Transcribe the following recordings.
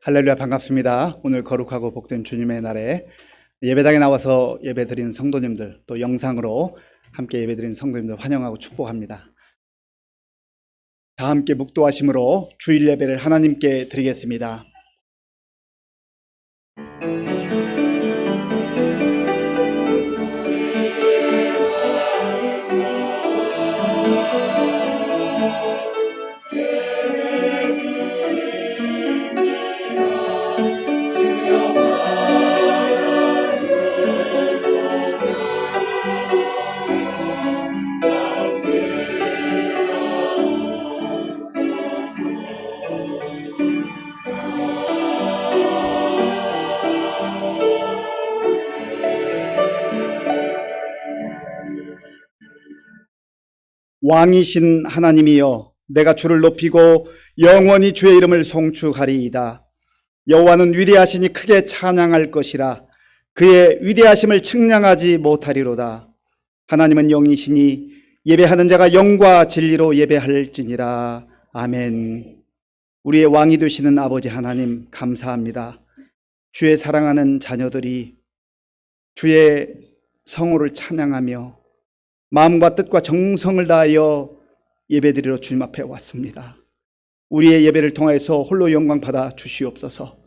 할렐루야, 반갑습니다. 오늘 거룩하고 복된 주님의 날에 예배당에 나와서 예배드리는 성도님들, 또 영상으로 함께 예배드리는 성도님들 환영하고 축복합니다. 다 함께 묵도하심으로 주일 예배를 하나님께 드리겠습니다. 왕이신 하나님이여, 내가 주를 높이고 영원히 주의 이름을 송축하리이다. 여호와는 위대하시니 크게 찬양할 것이라. 그의 위대하심을 측량하지 못하리로다. 하나님은 영이시니 예배하는 자가 영과 진리로 예배할지니라. 아멘. 우리의 왕이 되시는 아버지 하나님, 감사합니다. 주의 사랑하는 자녀들이 주의 성호를 찬양하며 마음과 뜻과 정성을 다하여 예배드리러 주님 앞에 왔습니다. 우리의 예배를 통해서 홀로 영광 받아 주시옵소서.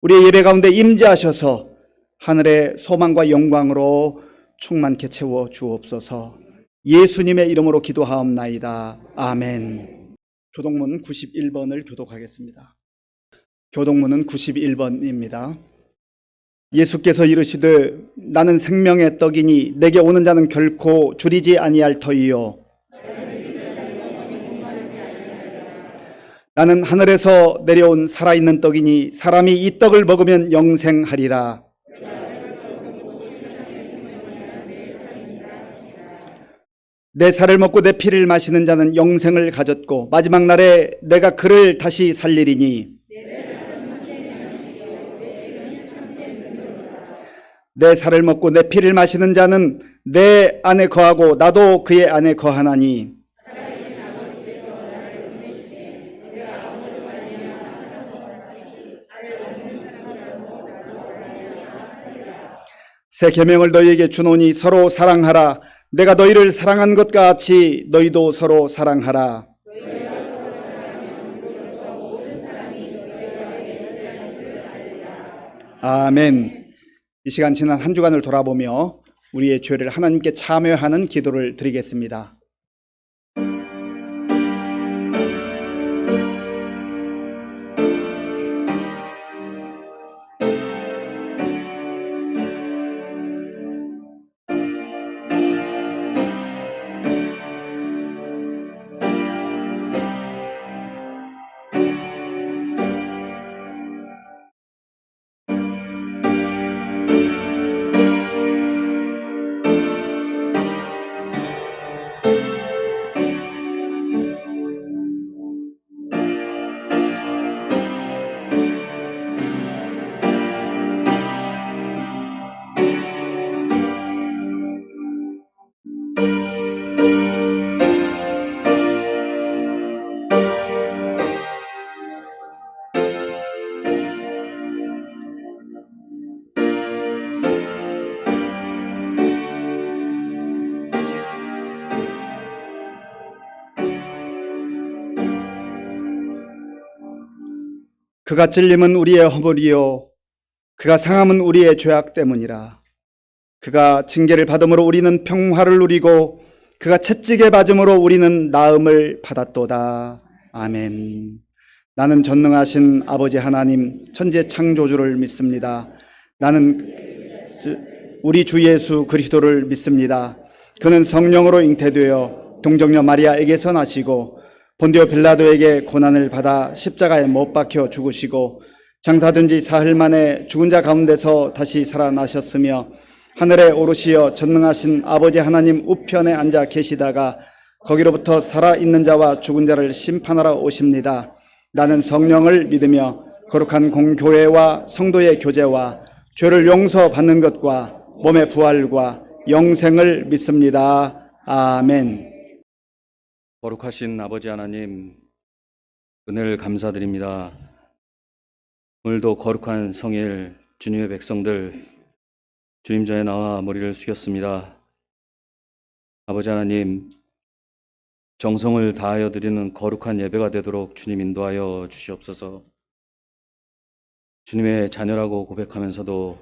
우리의 예배 가운데 임재하셔서 하늘의 소망과 영광으로 충만케 채워 주옵소서. 예수님의 이름으로 기도하옵나이다. 아멘. 교독문 91번을 교독하겠습니다. 교독문은 91번입니다. 예수께서 이르시되 나는 생명의 떡이니 내게 오는 자는 결코 줄이지 아니할 터이요 나는 하늘에서 내려온 살아있는 떡이니 사람이 이 떡을 먹으면 영생하리라. 내 살을 먹고 내 피를 마시는 자는 영생을 가졌고 마지막 날에 내가 그를 다시 살리리니 내 살을 먹고 내 피를 마시는 자는 내 안에 거하고 나도 그의 안에 거하나니 새 계명을 너희에게 주노니 서로 사랑하라. 내가 너희를 사랑한 것 같이 너희도 서로 사랑하라. 아멘. 이 시간 지난 한 주간을 돌아보며 우리의 죄를 하나님께 참여하는 기도를 드리겠습니다. 그가 찔림은 우리의 허물이요 그가 상함은 우리의 죄악 때문이라. 그가 징계를 받음으로 우리는 평화를 누리고 그가 채찍에 맞음으로 우리는 나음을 받았도다. 아멘. 나는 전능하신 아버지 하나님 천지 창조주를 믿습니다. 나는 우리 주 예수 그리스도를 믿습니다. 그는 성령으로 잉태되어 동정녀 마리아에게서 나시고 본디오 빌라도에게 고난을 받아 십자가에 못 박혀 죽으시고 장사된 지 사흘 만에 죽은 자 가운데서 다시 살아나셨으며 하늘에 오르시어 전능하신 아버지 하나님 우편에 앉아 계시다가 거기로부터 살아있는 자와 죽은 자를 심판하러 오십니다. 나는 성령을 믿으며 거룩한 공교회와 성도의 교제와 죄를 용서받는 것과 몸의 부활과 영생을 믿습니다. 아멘. 거룩하신 아버지 하나님, 은혜를 감사드립니다. 오늘도 거룩한 성일 주님의 백성들 주님 전에 나와 머리를 숙였습니다. 아버지 하나님, 정성을 다하여 드리는 거룩한 예배가 되도록 주님 인도하여 주시옵소서. 주님의 자녀라고 고백하면서도,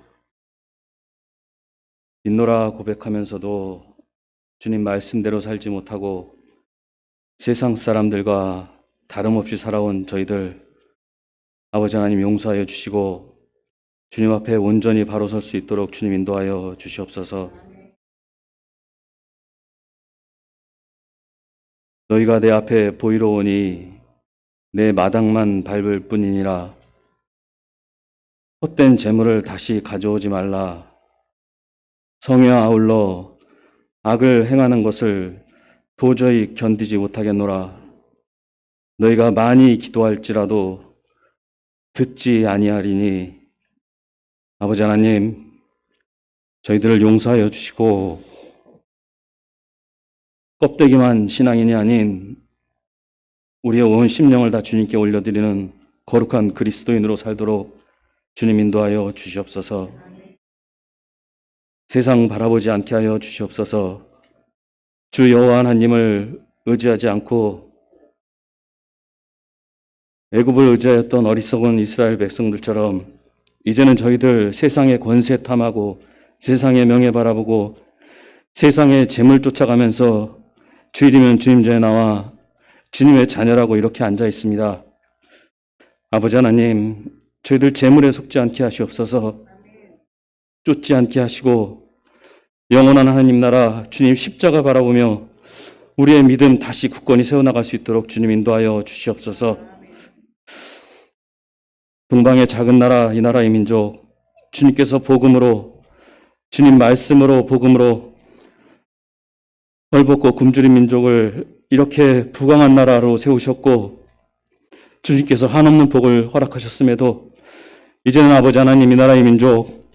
믿노라 고백하면서도 주님 말씀대로 살지 못하고 세상 사람들과 다름없이 살아온 저희들, 아버지 하나님 용서하여 주시고 주님 앞에 온전히 바로 설 수 있도록 주님 인도하여 주시옵소서. 너희가 내 앞에 보이러 오니 내 마당만 밟을 뿐이니라. 헛된 재물을 다시 가져오지 말라. 성에 아울러 악을 행하는 것을 도저히 견디지 못하겠노라. 너희가 많이 기도할지라도 듣지 아니하리니. 아버지 하나님, 저희들을 용서하여 주시고 껍데기만 신앙인이 아닌 우리의 온 심령을 다 주님께 올려드리는 거룩한 그리스도인으로 살도록 주님 인도하여 주시옵소서. 세상 바라보지 않게 하여 주시옵소서. 주 여호와 하나님을 의지하지 않고 애굽을 의지하였던 어리석은 이스라엘 백성들처럼 이제는 저희들 세상의 권세 탐하고 세상의 명예 바라보고 세상의 재물 쫓아가면서 주일이면 주님 전에 나와 주님의 자녀라고 이렇게 앉아 있습니다. 아버지 하나님, 저희들 재물에 속지 않게 하시옵소서. 쫓지 않게 하시고 영원한 하나님 나라 주님 십자가 바라보며 우리의 믿음 다시 굳건히 세워나갈 수 있도록 주님 인도하여 주시옵소서. 동방의 작은 나라, 이 나라의 민족, 주님께서 복음으로, 주님 말씀으로 복음으로 헐벗고 굶주린 민족을 이렇게 부강한 나라로 세우셨고 주님께서 한없는 복을 허락하셨음에도 이제는 아버지 하나님 이 나라의 민족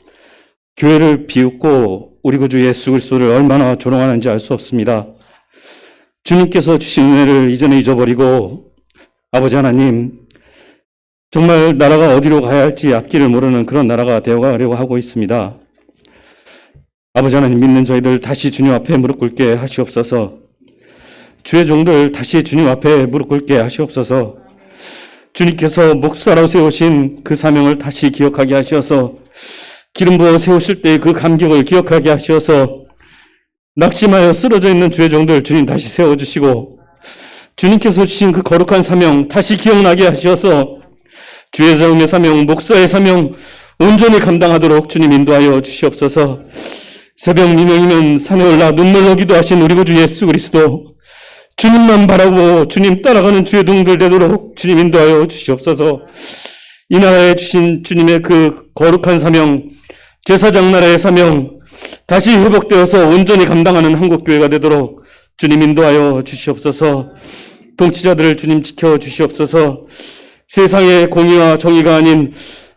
교회를 비웃고 우리 구주 예수 그리스도를 얼마나 조롱하는지 알 수 없습니다. 주님께서 주신 은혜를 이제는 잊어버리고 아버지 하나님 정말 나라가 어디로 가야 할지 앞길을 모르는 그런 나라가 되어가려고 하고 있습니다. 아버지 하나님, 믿는 저희들 다시 주님 앞에 무릎 꿇게 하시옵소서. 주의 종들 다시 주님 앞에 무릎 꿇게 하시옵소서. 주님께서 목사로 세우신 그 사명을 다시 기억하게 하셔서 기름 부어 세우실 때 그 감격을 기억하게 하셔서 낙심하여 쓰러져 있는 주의 종들 주님 다시 세워주시고 주님께서 주신 그 거룩한 사명 다시 기억나게 하셔서 주의 종의 사명, 목사의 사명 온전히 감당하도록 주님 인도하여 주시옵소서. 새벽 미명이면 산에 올라 눈물로 기도하신 우리 구주 예수 그리스도 주님만 바라고 주님 따라가는 주의 동들 되도록 주님 인도하여 주시옵소서. 이 나라에 주신 주님의 그 거룩한 사명, 제사장 나라의 사명 다시 회복되어서 온전히 감당하는 한국교회가 되도록 주님 인도하여 주시옵소서. 통치자들을 주님 지켜 주시옵소서. 세상의 공의와 정의가 아닌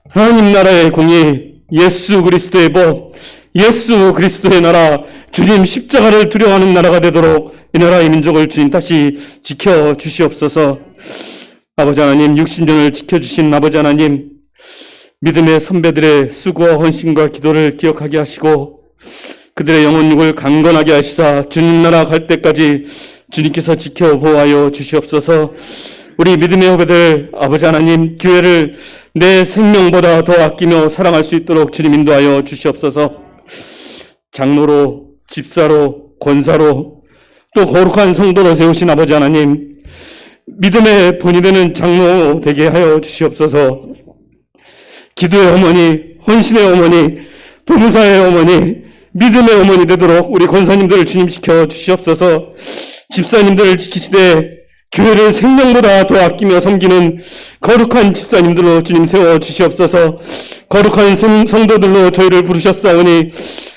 하나님 나라의 공의, 예수 그리스도의 법, 예수 그리스도의 나라, 주님 십자가를 두려워하는 나라가 되도록 이 나라의 민족을 주님 다시 지켜 주시옵소서. 아버지 하나님, 육신전을 지켜주신 아버지 하나님, 믿음의 선배들의 수고와 헌신과 기도를 기억하게 하시고 그들의 영혼육을 강건하게 하시사 주님 나라 갈 때까지 주님께서 지켜 보호하여 주시옵소서. 우리 믿음의 후배들 아버지 하나님, 교회를 내 생명보다 더 아끼며 사랑할 수 있도록 주님 인도하여 주시옵소서. 장로로, 집사로, 권사로 또 거룩한 성도로 세우신 아버지 하나님, 믿음의 본이 되는 장로 되게 하여 주시옵소서. 기도의 어머니, 헌신의 어머니, 봉사의 어머니, 믿음의 어머니 되도록 우리 권사님들을 주님 지켜 주시옵소서. 집사님들을 지키시되 교회를 생명보다 더 아끼며 섬기는 거룩한 집사님들로 주님 세워 주시옵소서. 거룩한 성도들로 저희를 부르셨사오니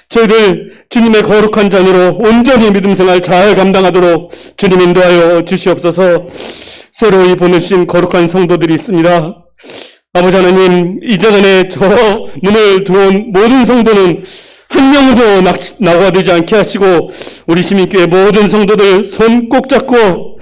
저희들 주님의 거룩한 자녀로 온전히 믿음 생활 잘 감당하도록 주님 인도하여 주시옵소서. 새로이 보내주신 거룩한 성도들이 있습니다. 아버지 하나님, 이전에 저 문을 들어온 모든 성도는 한 명도 낙오되지 않게 하시고 우리 시민교회 모든 성도들 손 꼭 잡고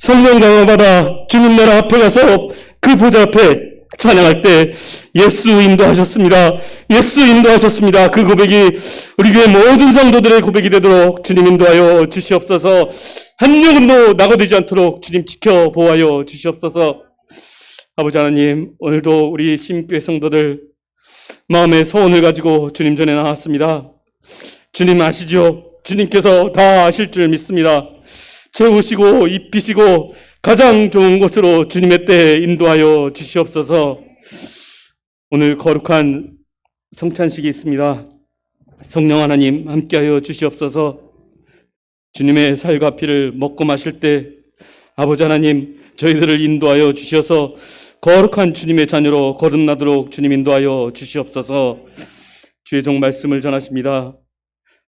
성령 강화받아 주님 나라 앞에 가서 그 보좌 앞에 찬양할 때 예수 인도하셨습니다. 예수 인도하셨습니다. 그 고백이 우리 교회 모든 성도들의 고백이 되도록 주님 인도하여 주시옵소서. 한 영혼도 낙오되지 않도록 주님 지켜보아여 주시옵소서. 아버지 하나님, 오늘도 우리 심교회 성도들 마음의 소원을 가지고 주님 전에 나왔습니다. 주님 아시죠? 주님께서 다 아실 줄 믿습니다. 채우시고 입히시고 가장 좋은 곳으로 주님의 때에 인도하여 주시옵소서. 오늘 거룩한 성찬식이 있습니다. 성령 하나님 함께하여 주시옵소서. 주님의 살과 피를 먹고 마실 때 아버지 하나님 저희들을 인도하여 주셔서 거룩한 주님의 자녀로 거듭나도록 주님 인도하여 주시옵소서. 주의 종 말씀을 전하십니다.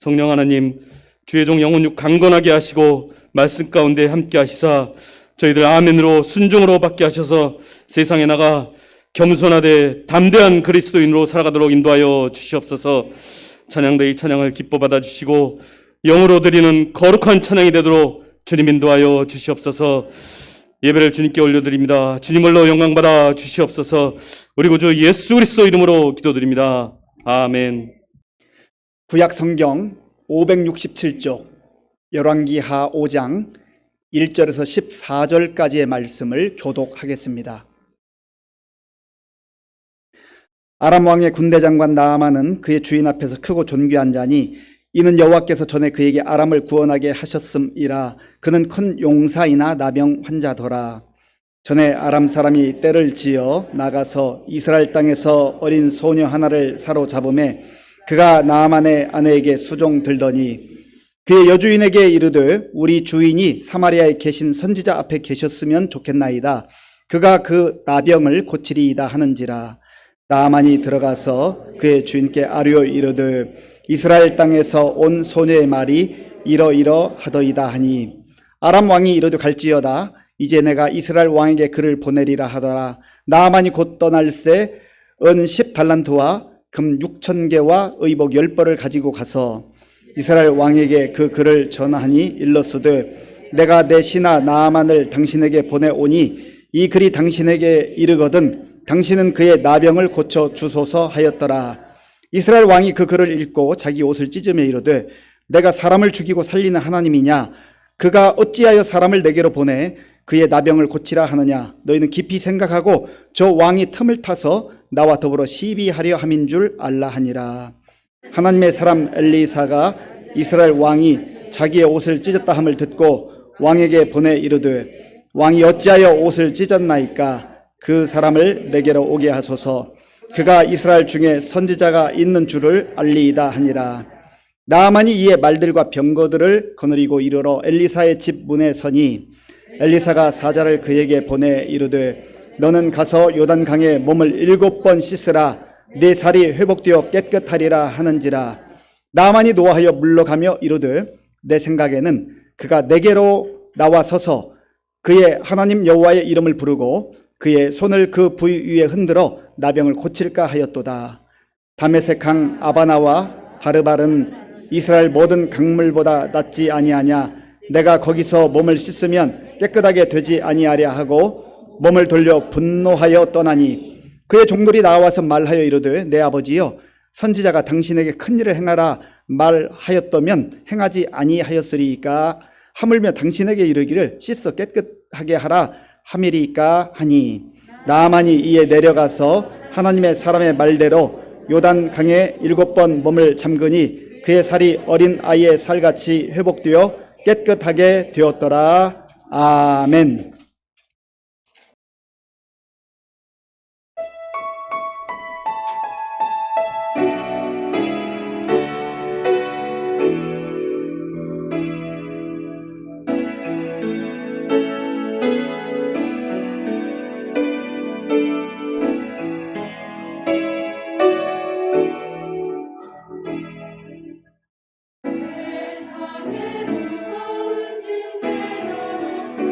성령 하나님 주의 종 영혼 육 강건하게 하시고 말씀 가운데 함께 하시사 저희들 아멘으로 순종으로 받게 하셔서 세상에 나가 겸손하되 담대한 그리스도인으로 살아가도록 인도하여 주시옵소서. 찬양대의 찬양을 기뻐 받아주시고 영으로 드리는 거룩한 찬양이 되도록 주님 인도하여 주시옵소서. 예배를 주님께 올려드립니다. 주님을로 영광받아 주시옵소서. 우리 구주 예수 그리스도 이름으로 기도드립니다. 아멘. 구약 성경 567쪽 열왕기하 5장 1절에서 14절까지의 말씀을 교독하겠습니다. 아람 왕의 군대 장관 나아만은 그의 주인 앞에서 크고 존귀한 자니 이는 여호와께서 전에 그에게 아람을 구원하게 하셨음이라. 그는 큰 용사이나 나병 환자더라. 전에 아람 사람이 떼를 지어 나가서 이스라엘 땅에서 어린 소녀 하나를 사로잡음에 그가 나아만의 아내에게 수종 들더니 그의 여주인에게 이르되 우리 주인이 사마리아에 계신 선지자 앞에 계셨으면 좋겠나이다. 그가 그 나병을 고치리이다 하는지라. 나아만이 들어가서 그의 주인께 아뢰어 이르되 이스라엘 땅에서 온 소녀의 말이 이러이러하더이다 하니 아람 왕이 이르되 갈지어다. 이제 내가 이스라엘 왕에게 그를 보내리라 하더라. 나아만이 곧 떠날새 은 10달란트와 금 6,000개와 의복 10벌을 가지고 가서 이스라엘 왕에게 그 글을 전하니 일렀으되 내가 내 신하 나아만을 당신에게 보내오니 이 글이 당신에게 이르거든 당신은 그의 나병을 고쳐 주소서 하였더라. 이스라엘 왕이 그 글을 읽고 자기 옷을 찢으며 이르되 내가 사람을 죽이고 살리는 하나님이냐? 그가 어찌하여 사람을 내게로 보내 그의 나병을 고치라 하느냐? 너희는 깊이 생각하고 저 왕이 틈을 타서 나와 더불어 시비하려 함인 줄 알라 하니라. 하나님의 사람 엘리사가 이스라엘 왕이 자기의 옷을 찢었다 함을 듣고 왕에게 보내 이르되 왕이 어찌하여 옷을 찢었나이까? 그 사람을 내게로 오게 하소서. 그가 이스라엘 중에 선지자가 있는 줄을 알리이다 하니라. 나아만이 이에 말들과 병거들을 거느리고 이르러 엘리사의 집 문에 서니 엘리사가 사자를 그에게 보내 이르되 너는 가서 요단강에 몸을 7번 씻으라. 네 살이 회복되어 깨끗하리라 하는지라. 나아만이 노하여 물러가며 이르되 내 생각에는 그가 내게로 나와 서서 그의 하나님 여호와의 이름을 부르고 그의 손을 그 부위 위에 흔들어 나병을 고칠까 하였도다. 다메섹 강 아바나와 바르발은 이스라엘 모든 강물보다 낫지 아니하냐? 내가 거기서 몸을 씻으면 깨끗하게 되지 아니하랴 하고 몸을 돌려 분노하여 떠나니 그의 종들이 나와서 말하여 이르되 내 아버지여 선지자가 당신에게 큰 일을 행하라 말하였다면 행하지 아니하였으리이까? 하물며 당신에게 이르기를 씻어 깨끗하게 하라 함이리이까 하니 나아만이 이에 내려가서 하나님의 사람의 말대로 요단 강에 7번 몸을 잠그니 그의 살이 어린 아이의 살같이 회복되어 깨끗하게 되었더라. 아멘. 세상의 무거운 짐 내려놓고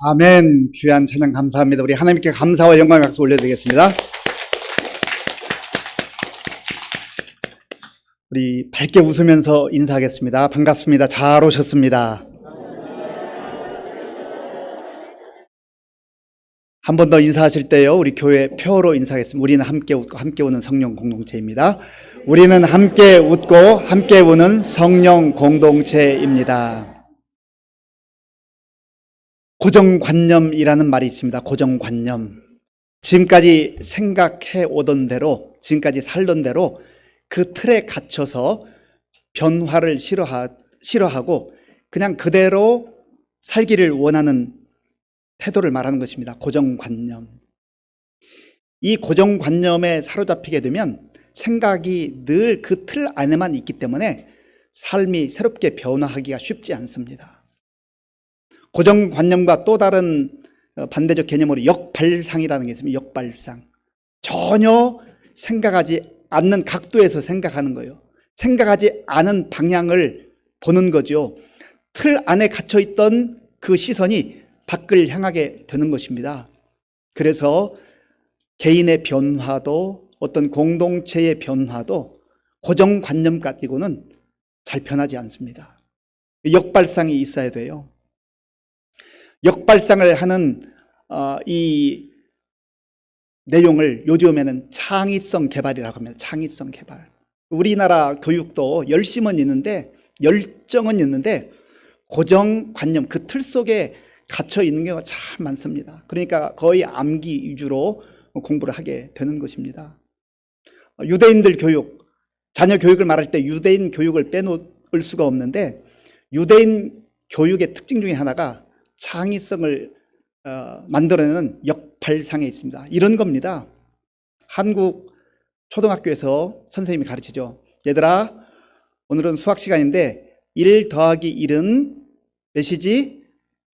아멘. 귀한 찬양 감사합니다. 우리 하나님께 감사와 영광의 박수 올려드리겠습니다. 우리 밝게 웃으면서 인사하겠습니다. 반갑습니다. 잘 오셨습니다. 한 번 더 인사하실 때요, 우리 교회 표어로 인사하겠습니다. 우리는 함께 웃고 함께 우는 성령 공동체입니다. 우리는 함께 웃고 함께 우는 성령 공동체입니다. 고정관념이라는 말이 있습니다. 고정관념. 지금까지 생각해 오던 대로, 지금까지 살던 대로 그 틀에 갇혀서 변화를 싫어하고 그냥 그대로 살기를 원하는 태도를 말하는 것입니다. 고정관념. 이 고정관념에 사로잡히게 되면 생각이 늘 그 틀 안에만 있기 때문에 삶이 새롭게 변화하기가 쉽지 않습니다. 고정관념과 또 다른 반대적 개념으로 역발상이라는 게 있습니다. 역발상. 전혀 생각하지 않는 각도에서 생각하는 거예요. 생각하지 않은 방향을 보는 거죠. 틀 안에 갇혀있던 그 시선이 밖을 향하게 되는 것입니다. 그래서 개인의 변화도 어떤 공동체의 변화도 고정관념 가지고는 잘 변하지 않습니다. 역발상이 있어야 돼요. 역발상을 하는 이 내용을 요즘에는 창의성 개발이라고 합니다. 창의성 개발. 우리나라 교육도 열심은 있는데, 열정은 있는데 고정관념, 그 틀 속에 갇혀 있는 경우가 참 많습니다. 그러니까 거의 암기 위주로 공부를 하게 되는 것입니다. 유대인들 교육, 자녀 교육을 말할 때 유대인 교육을 빼놓을 수가 없는데, 유대인 교육의 특징 중에 하나가 창의성을 만들어내는 역발상에 있습니다. 이런 겁니다. 한국 초등학교에서 선생님이 가르치죠. 얘들아, 오늘은 수학 시간인데 1 더하기 1은 몇이지?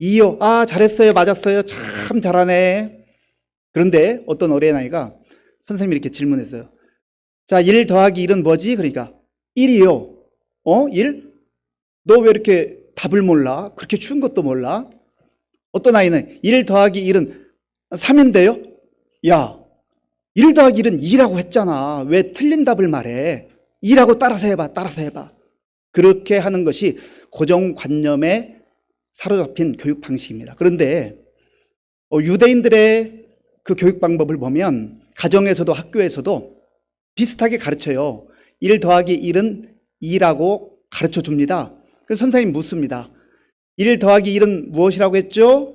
2요. 아, 잘했어요. 맞았어요. 참 잘하네. 그런데 어떤 어린아이가 선생님이 이렇게 질문했어요. 자, 1 더하기 1은 뭐지? 그러니까 1이요. 1? 너 왜 이렇게 답을 몰라? 그렇게 쉬운 것도 몰라? 어떤 아이는 1 더하기 1은 3인데요? 야, 1 더하기 1은 2라고 했잖아. 왜 틀린 답을 말해? 2라고 따라서 해봐. 따라서 해봐. 그렇게 하는 것이 고정관념에 사로잡힌 교육 방식입니다. 그런데 유대인들의 그 교육 방법을 보면 가정에서도 학교에서도 비슷하게 가르쳐요. 1 더하기 1은 2라고 가르쳐 줍니다. 그래서 선생님이 묻습니다. 1 더하기 1은 무엇이라고 했죠?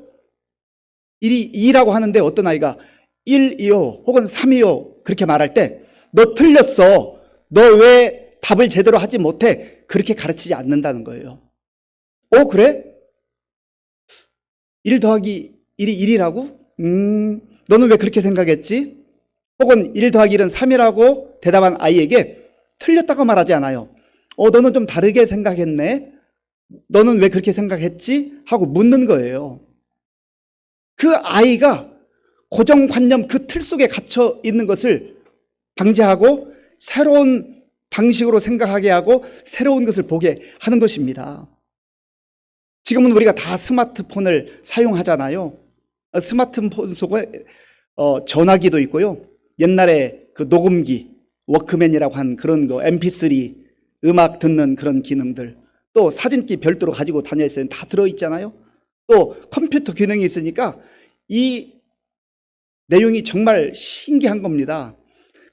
1이 2라고 하는데 어떤 아이가 1이요 혹은 3이요 그렇게 말할 때 너 틀렸어. 너 왜 답을 제대로 하지 못해? 그렇게 가르치지 않는다는 거예요. 그래? 1 더하기 1이 1이라고? 너는 왜 그렇게 생각했지? 혹은 1 더하기 1은 3이라고 대답한 아이에게 틀렸다고 말하지 않아요. 너는 좀 다르게 생각했네. 너는 왜 그렇게 생각했지? 하고 묻는 거예요. 그 아이가 고정관념 그 틀 속에 갇혀 있는 것을 방지하고 새로운 방식으로 생각하게 하고 새로운 것을 보게 하는 것입니다. 지금은 우리가 다 스마트폰을 사용하잖아요. 스마트폰 속에 전화기도 있고요. 옛날에 그 녹음기, 워크맨이라고 한 그런 거, MP3 음악 듣는 그런 기능들, 또 사진기 별도로 가지고 다녀 있어요. 다 들어있잖아요. 또 컴퓨터 기능이 있으니까 이 내용이 정말 신기한 겁니다.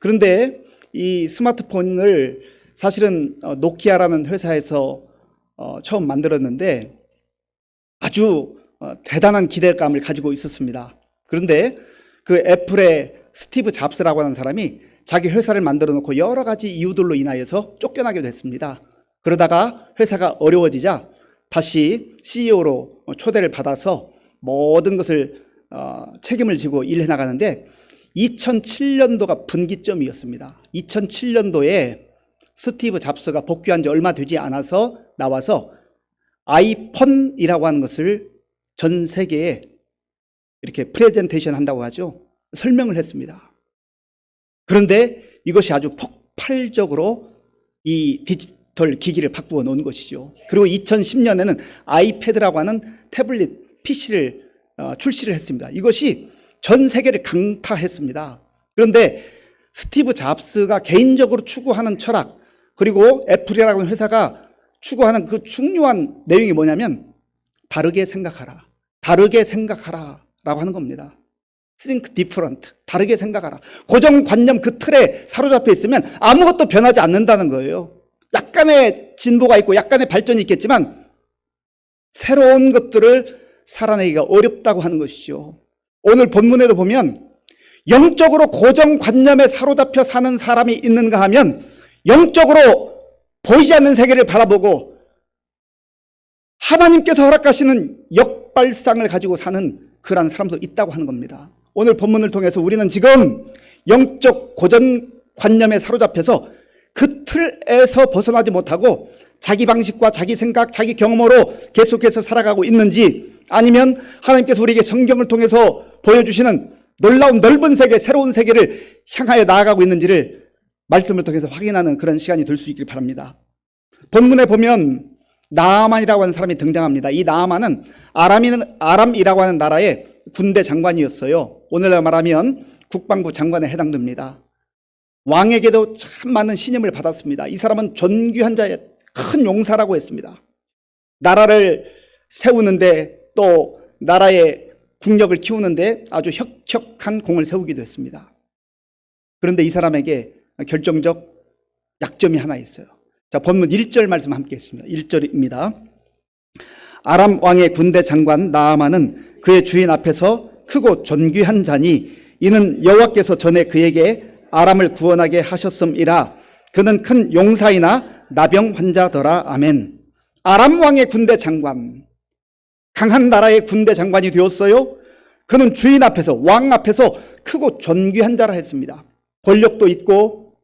그런데 이 스마트폰을 사실은 노키아라는 회사에서 처음 만들었는데 아주 대단한 기대감을 가지고 있었습니다. 그런데 그 애플의 스티브 잡스라고 하는 사람이 자기 회사를 만들어 놓고 여러 가지 이유들로 인하여서 쫓겨나게 됐습니다. 그러다가 회사가 어려워지자 다시 CEO로 초대를 받아서 모든 것을 책임을 지고 일해 나가는데 2007년도가 분기점이었습니다. 2007년도에 스티브 잡스가 복귀한 지 얼마 되지 않아서 나와서 아이폰이라고 하는 것을 전 세계에 이렇게 프레젠테이션 한다고 하죠. 설명을 했습니다. 그런데 이것이 아주 폭발적으로 이 디지털 기기를 바꾸어 놓은 것이죠. 그리고 2010년에는 아이패드라고 하는 태블릿 PC를 출시를 했습니다. 이것이 전 세계를 강타했습니다. 그런데 스티브 잡스가 개인적으로 추구하는 철학, 그리고 애플이라고 하는 회사가 추구하는 그 중요한 내용이 뭐냐면 다르게 생각하라. 다르게 생각하라 라고 하는 겁니다. Think different. 다르게 생각하라. 고정관념 그 틀에 사로잡혀 있으면 아무것도 변하지 않는다는 거예요. 약간의 진보가 있고 약간의 발전이 있겠지만 새로운 것들을 살아내기가 어렵다고 하는 것이죠. 오늘 본문에도 보면 영적으로 고정관념에 사로잡혀 사는 사람이 있는가 하면 영적으로 보이지 않는 세계를 바라보고 하나님께서 허락하시는 역발상을 가지고 사는 그러한 사람도 있다고 하는 겁니다. 오늘 본문을 통해서 우리는 지금 영적 고정관념에 사로잡혀서 그 틀에서 벗어나지 못하고 자기 방식과 자기 생각, 자기 경험으로 계속해서 살아가고 있는지, 아니면 하나님께서 우리에게 성경을 통해서 보여주시는 놀라운 넓은 세계, 새로운 세계를 향하여 나아가고 있는지를 말씀을 통해서 확인하는 그런 시간이 될 수 있길 바랍니다. 본문에 보면 나아만이라고 하는 사람이 등장합니다. 이 나아만은 아람이라고 하는 나라의 군대 장관이었어요. 오늘날 말하면 국방부 장관에 해당됩니다. 왕에게도 참 많은 신임을 받았습니다. 이 사람은 존귀한 자의 큰 용사라고 했습니다. 나라를 세우는데 또 나라의 국력을 키우는데 아주 혁혁한 공을 세우기도 했습니다. 그런데 이 사람에게 결정적 약점이 하나 있어요. 자, 본문 1절 말씀 함께 했습니다. 1절입니다. 아람 왕의 군대 장관 나아만은 그의 주인 앞에서 크고 존귀한 자니 이는 여호와께서 전에 그에게 아람을 구원하게 하셨음이라. 그는 큰 용사이나 나병 환자더라. 아멘. 아람 왕의 군대 장관, 강한 나라의 군대 장관이 되었어요. 그는 주인 앞에서, 왕 앞에서 크고 존귀한 자라 했습니다. 권력도 있고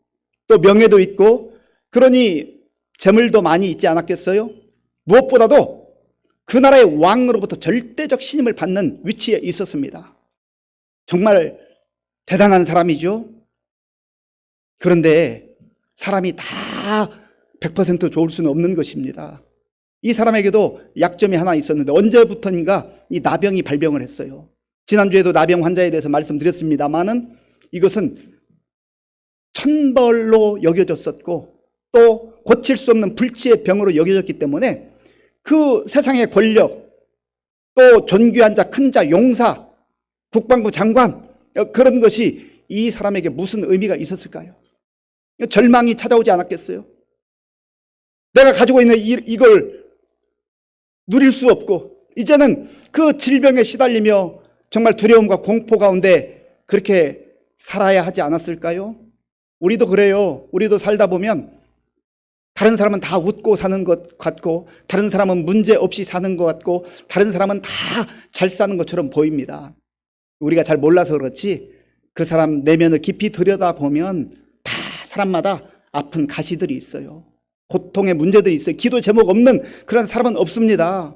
또 명예도 있고, 그러니 재물도 많이 있지 않았겠어요? 무엇보다도 그 나라의 왕으로부터 절대적 신임을 받는 위치에 있었습니다. 정말 대단한 사람이죠. 그런데 사람이 다 100% 좋을 수는 없는 것입니다. 이 사람에게도 약점이 하나 있었는데 언제부터인가 이 나병이 발병을 했어요. 지난주에도 나병 환자에 대해서 말씀드렸습니다만은 이것은 천벌로 여겨졌었고 또 고칠 수 없는 불치의 병으로 여겨졌기 때문에 그 세상의 권력, 또 존귀한 자, 큰 자, 용사, 국방부 장관, 그런 것이 이 사람에게 무슨 의미가 있었을까요? 절망이 찾아오지 않았겠어요? 내가 가지고 있는 이걸 누릴 수 없고 이제는 그 질병에 시달리며 정말 두려움과 공포 가운데 그렇게 살아야 하지 않았을까요? 우리도 그래요. 우리도 살다 보면 다른 사람은 다 웃고 사는 것 같고, 다른 사람은 문제 없이 사는 것 같고, 다른 사람은 다 잘 사는 것처럼 보입니다. 우리가 잘 몰라서 그렇지 그 사람 내면을 깊이 들여다보면 다 사람마다 아픈 가시들이 있어요. 고통의 문제들이 있어요. 기도 제목 없는 그런 사람은 없습니다.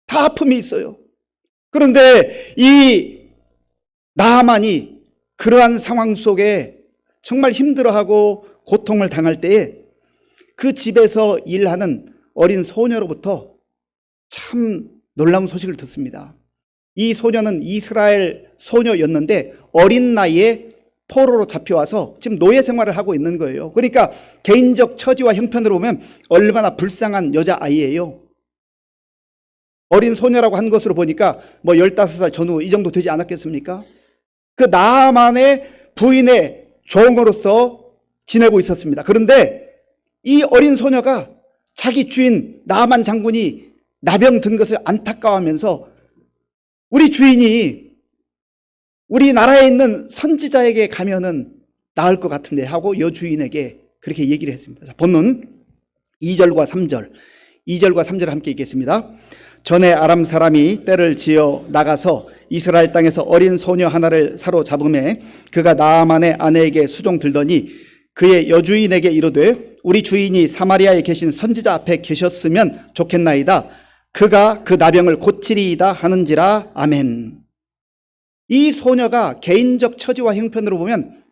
다 아픔이 있어요. 그런데 이 나아만이 그러한 상황 속에 정말 힘들어하고 고통을 당할 때에 그 집에서 일하는 어린 소녀로부터 참 놀라운 소식을 듣습니다. 이 소녀는 이스라엘 소녀였는데 어린 나이에 포로로 잡혀와서 지금 노예 생활을 하고 있는 거예요. 그러니까 개인적 처지와 형편으로 보면 얼마나 불쌍한 여자아이예요. 어린 소녀라고 한 것으로 보니까 뭐 15살 전후 이 정도 되지 않았겠습니까? 그 나아만의 부인의 종으로서 지내고 있었습니다. 그런데 이 어린 소녀가 자기 주인 나아만 장군이 나병 든 것을 안타까워하면서 우리 주인이 우리나라에 있는 선지자에게 가면은 나을 것 같은데 하고 여주인에게 그렇게 얘기를 했습니다. 자, 본문 2절과 3절, 2절과 3절을 함께 읽겠습니다. 전에 아람 사람이 떼를 지어 나가서 이스라엘 땅에서 어린 소녀 하나를 사로잡음에 그가 나아만의 아내에게 수종 들더니 그의 여주인에게 이르되 우리 주인이 사마리아에 계신 선지자 앞에 계셨으면 좋겠나이다. 그가 그 나병을 고치리이다 하는지라. 아멘. 이 소녀가 개인적 처지와 형편으로 보면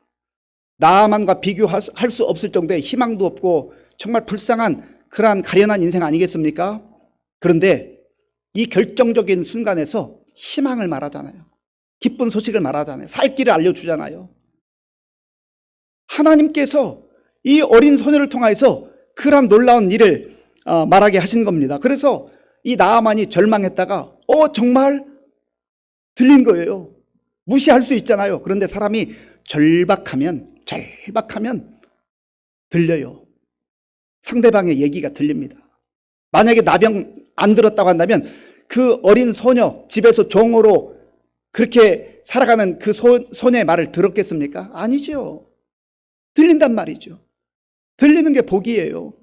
나아만과 비교할 수 없을 정도의 희망도 없고 정말 불쌍한 그러한 가련한 인생 아니겠습니까? 그런데 이 결정적인 순간에서 희망을 말하잖아요. 기쁜 소식을 말하잖아요. 살 길을 알려주잖아요. 하나님께서 이 어린 소녀를 통하여서 그러한 놀라운 일을 말하게 하신 겁니다. 그래서 이 나아만이 절망했다가 정말 들린 거예요. 무시할 수 있잖아요. 그런데 사람이 절박하면 들려요. 상대방의 얘기가 들립니다. 만약에 나병 안 들었다고 한다면 그 어린 소녀, 집에서 종으로 그렇게 살아가는 그 소녀의 말을 들었겠습니까? 아니죠. 들린단 말이죠. 들리는 게 복이에요.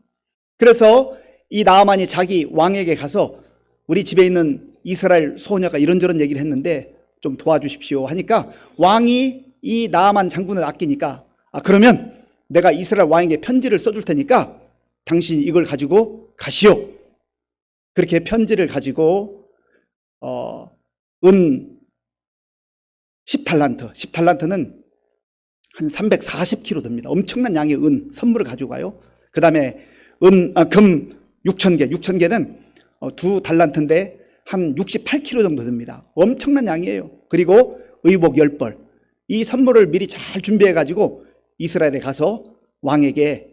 그래서 이 나아만이 자기 왕에게 가서 우리 집에 있는 이스라엘 소녀가 이런저런 얘기를 했는데 좀 도와주십시오 하니까 왕이 이 나아만 장군을 아끼니까 그러면 내가 이스라엘 왕에게 편지를 써줄 테니까 당신이 이걸 가지고 가시오. 그렇게 편지를 가지고 은 10달란트는 한 340kg 됩니다. 엄청난 양의 은 선물을 가지고 가요. 그 다음에 금 6,000개는 2달란트인데 한 68kg 정도 됩니다. 엄청난 양이에요. 그리고 의복 10벌. 이 선물을 미리 잘 준비해 가지고 이스라엘에 가서 왕에게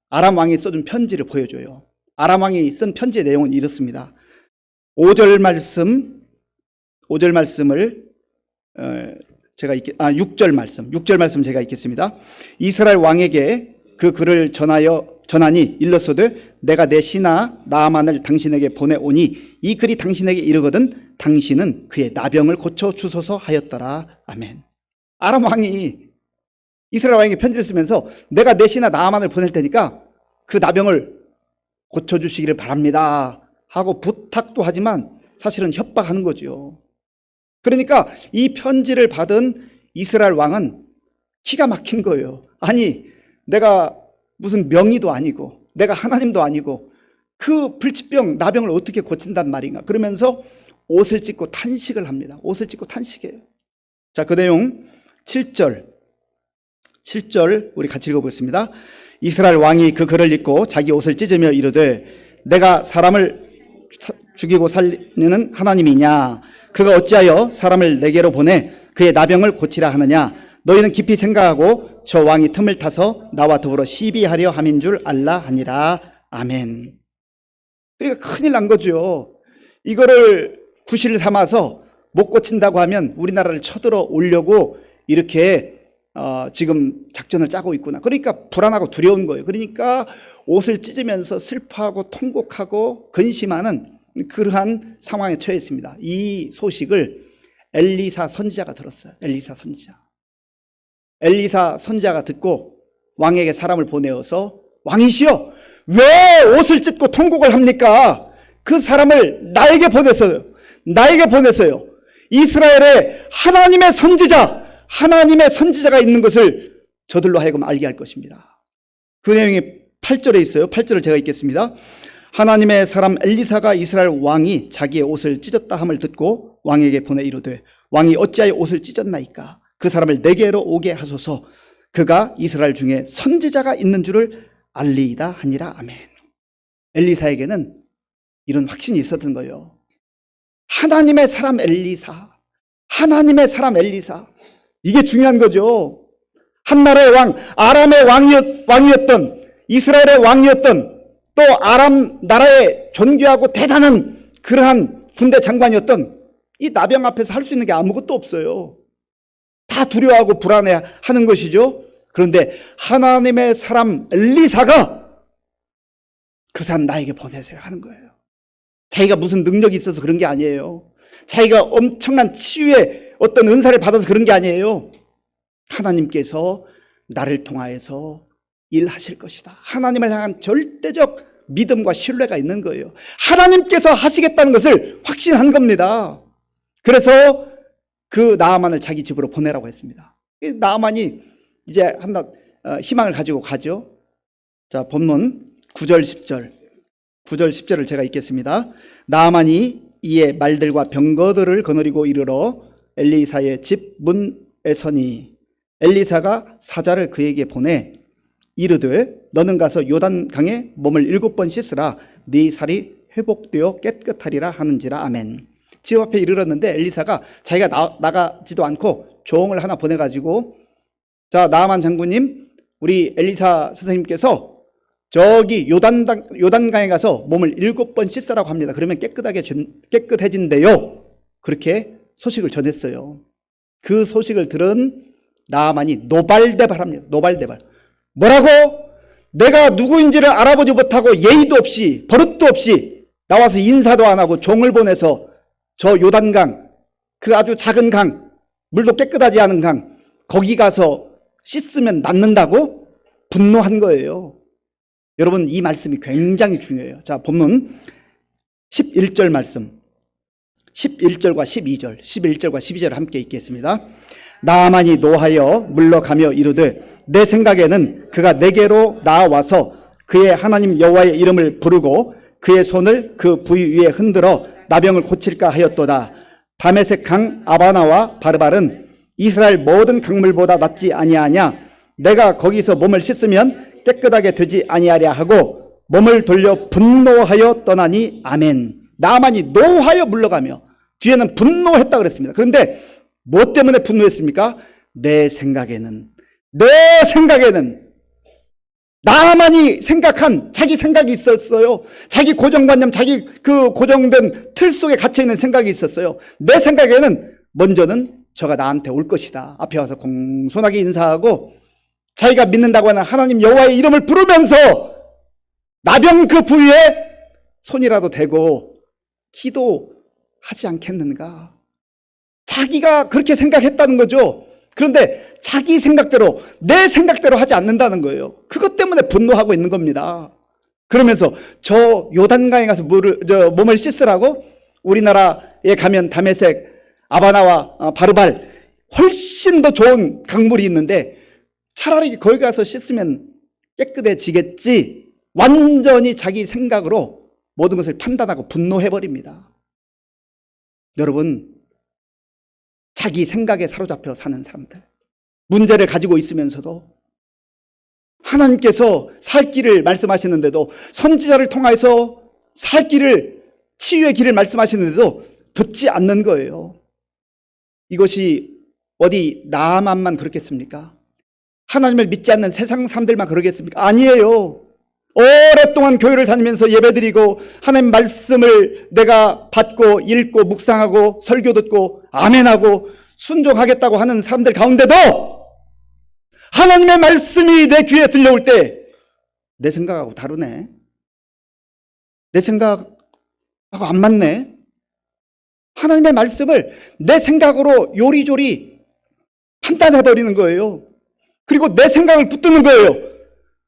아람 왕이 써준 편지를 보여줘요. 아람 왕이 쓴 편지의 내용은 이렇습니다. 5절 말씀을 제가 6절 말씀 제가 읽겠습니다. 이스라엘 왕에게 그 글을 전하니 일렀으되 내가 내 신하 나아만을 당신에게 보내오니 이 글이 당신에게 이르거든 당신은 그의 나병을 고쳐 주소서 하였더라. 아멘. 아람 왕이 이스라엘 왕에게 편지를 쓰면서 내가 내 신하 나아만을 보낼 테니까 그 나병을 고쳐주시기를 바랍니다 하고 부탁도 하지만 사실은 협박하는 거죠. 그러니까 이 편지를 받은 이스라엘 왕은 기가 막힌 거예요. 아니 내가 무슨 명의도 아니고 내가 하나님도 아니고 그 불치병 나병을 어떻게 고친단 말인가. 그러면서 옷을 찢고 탄식을 합니다. 옷을 찢고 탄식해요. 자, 그 내용 7절 우리 같이 읽어보겠습니다. 이스라엘 왕이 그 글을 읽고 자기 옷을 찢으며 이르되 내가 사람을 죽이고 살리는 하나님이냐? 그가 어찌하여 사람을 내게로 보내 그의 나병을 고치라 하느냐? 너희는 깊이 생각하고 저 왕이 틈을 타서 나와 더불어 시비하려 함인 줄 알라 하니라. 아멘. 그러니까 큰일 난 거죠. 이거를 구실 삼아서 못 고친다고 하면 우리나라를 쳐들어 오려고 이렇게 지금 작전을 짜고 있구나. 그러니까 불안하고 두려운 거예요. 그러니까 옷을 찢으면서 슬퍼하고 통곡하고 근심하는 그러한 상황에 처해 있습니다. 이 소식을 엘리사 선지자가 들었어요. 엘리사 선지자가 듣고 왕에게 사람을 보내어서 왕이시여 왜 옷을 찢고 통곡을 합니까? 그 사람을 나에게 보냈어요. 이스라엘에 하나님의 선지자가 있는 것을 저들로 하여금 알게 할 것입니다. 그 내용이 8절에 있어요. 8절을 제가 읽겠습니다. 하나님의 사람 엘리사가 이스라엘 왕이 자기의 옷을 찢었다 함을 듣고 왕에게 보내 이르되 왕이 어찌하여 옷을 찢었나이까? 그 사람을 내게로 오게 하소서. 그가 이스라엘 중에 선지자가 있는 줄을 알리이다 하니라. 아멘. 엘리사에게는 이런 확신이 있었던 거예요. 하나님의 사람 엘리사. 이게 중요한 거죠. 한 나라의 왕, 아람의 왕이었던, 이스라엘의 왕이었던, 또 아람 나라의 존귀하고 대단한 그러한 군대 장관이었던 이 나병 앞에서 할 수 있는 게 아무것도 없어요. 다 두려워하고 불안해하는 것이죠. 그런데 하나님의 사람 엘리사가 그 사람 나에게 보내세요 하는 거예요. 자기가 무슨 능력이 있어서 그런 게 아니에요. 자기가 엄청난 치유의 어떤 은사를 받아서 그런 게 아니에요. 하나님께서 나를 통하여서 일하실 것이다. 하나님을 향한 절대적 믿음과 신뢰가 있는 거예요. 하나님께서 하시겠다는 것을 확신한 겁니다. 그래서 그 나아만을 자기 집으로 보내라고 했습니다. 나아만이 이제 희망을 가지고 가죠. 자, 본문 9절 10절을 제가 읽겠습니다. 나아만이 이에 말들과 병거들을 거느리고 이르러 엘리사의 집 문에 서니 엘리사가 사자를 그에게 보내 이르되 너는 가서 요단강에 몸을 7번 씻으라 네 살이 회복되어 깨끗하리라 하는지라. 아멘. 집 앞에 이르렀는데 엘리사가 자기가 나가지도 않고 종을 하나 보내가지고, 자, 나아만 장군님, 우리 엘리사 선생님께서 저기 요단강에 가서 몸을 7번 씻으라고 합니다. 그러면 깨끗해진대요. 그렇게 소식을 전했어요. 그 소식을 들은 나아만이 노발대발합니다. 노발대발. 뭐라고? 내가 누구인지를 알아보지 못하고 예의도 없이 버릇도 없이 나와서 인사도 안 하고 종을 보내서 저 요단강, 그 아주 작은 강, 물도 깨끗하지 않은 강, 거기 가서 씻으면 낫는다고 분노한 거예요. 여러분, 이 말씀이 굉장히 중요해요. 자, 본문 11절 말씀, 11절과 12절, 11절과 12절 함께 읽겠습니다. 나아만이 노하여 물러가며 이르되 내 생각에는 그가 내게로 나와서 그의 하나님 여호와의 이름을 부르고 그의 손을 그 부위 위에 흔들어 나병을 고칠까 하였도다. 다메섹 강 아바나와 바르발은 이스라엘 모든 강물보다 낫지 아니하냐. 내가 거기서 몸을 씻으면 깨끗하게 되지 아니하랴 하고 몸을 돌려 분노하여 떠나니. 아멘. 나아만이 노하여 물러가며, 뒤에는 분노했다 그랬습니다. 그런데 뭐 때문에 분노했습니까? 내 생각에는 나만이 생각한 자기 생각이 있었어요. 자기 고정관념, 자기 그 고정된 틀 속에 갇혀있는 생각이 있었어요. 내 생각에는 먼저는 저가 나한테 올 것이다. 앞에 와서 공손하게 인사하고 자기가 믿는다고 하는 하나님 여호와의 이름을 부르면서 나병 그 부위에 손이라도 대고 기도하지 않겠는가. 자기가 그렇게 생각했다는 거죠. 그런데 자기 생각대로, 내 생각대로 하지 않는다는 거예요. 그것 때문에 분노하고 있는 겁니다. 그러면서 저 요단강에 가서 몸을 씻으라고, 우리나라에 가면 다메섹, 아바나와 바르발 훨씬 더 좋은 강물이 있는데 차라리 거기 가서 씻으면 깨끗해지겠지. 완전히 자기 생각으로 모든 것을 판단하고 분노해버립니다. 여러분, 자기 생각에 사로잡혀 사는 사람들, 문제를 가지고 있으면서도 하나님께서 살 길을 말씀하시는데도, 선지자를 통해서 살 길을, 치유의 길을 말씀하시는데도 듣지 않는 거예요. 이것이 어디 나만만 그렇겠습니까? 하나님을 믿지 않는 세상 사람들만 그러겠습니까? 아니에요. 오랫동안 교회를 다니면서 예배드리고 하나님 말씀을 내가 받고 읽고 묵상하고 설교 듣고 아멘하고 순종하겠다고 하는 사람들 가운데도 하나님의 말씀이 내 귀에 들려올 때 내 생각하고 다르네, 내 생각하고 안 맞네, 하나님의 말씀을 내 생각으로 요리조리 판단해버리는 거예요. 그리고 내 생각을 붙드는 거예요.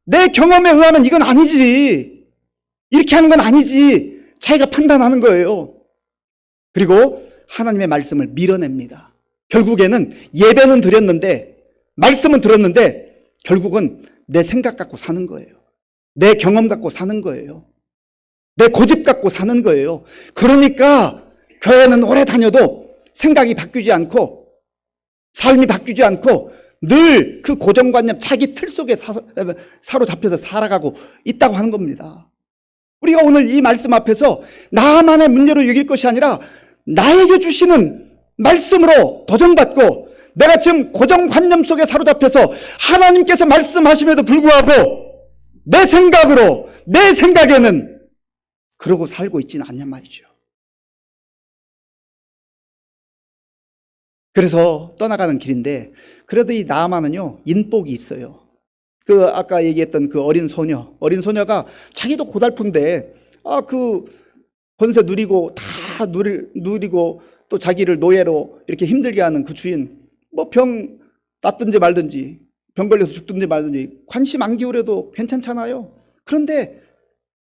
내 경험에 의하면 이건 아니지, 이렇게 하는 건 아니지, 자기가 판단하는 거예요. 그리고 하나님의 말씀을 밀어냅니다. 결국에는 예배는 드렸는데, 말씀은 들었는데 결국은 내 생각 갖고 사는 거예요. 내 경험 갖고 사는 거예요. 내 고집 갖고 사는 거예요. 그러니까 교회는 오래 다녀도 생각이 바뀌지 않고 삶이 바뀌지 않고 늘 그 고정관념, 자기 틀 속에 사로잡혀서 살아가고 있다고 하는 겁니다. 우리가 오늘 이 말씀 앞에서 나만의 문제로 여길 것이 아니라 나에게 주시는 말씀으로 도전받고, 내가 지금 고정관념 속에 사로잡혀서 하나님께서 말씀하심에도 불구하고 내 생각으로, 내 생각에는 그러고 살고 있지는 않냔 말이죠. 그래서 떠나가는 길인데, 그래도 이 나아만은요, 인복이 있어요. 그 아까 얘기했던 그 어린 소녀가 자기도 고달픈데 그 권세 누리고 다 누리고 또 자기를 노예로 이렇게 힘들게 하는 그 주인, 뭐 병 낫든지 말든지, 병 걸려서 죽든지 말든지 관심 안 기울여도 괜찮잖아요. 그런데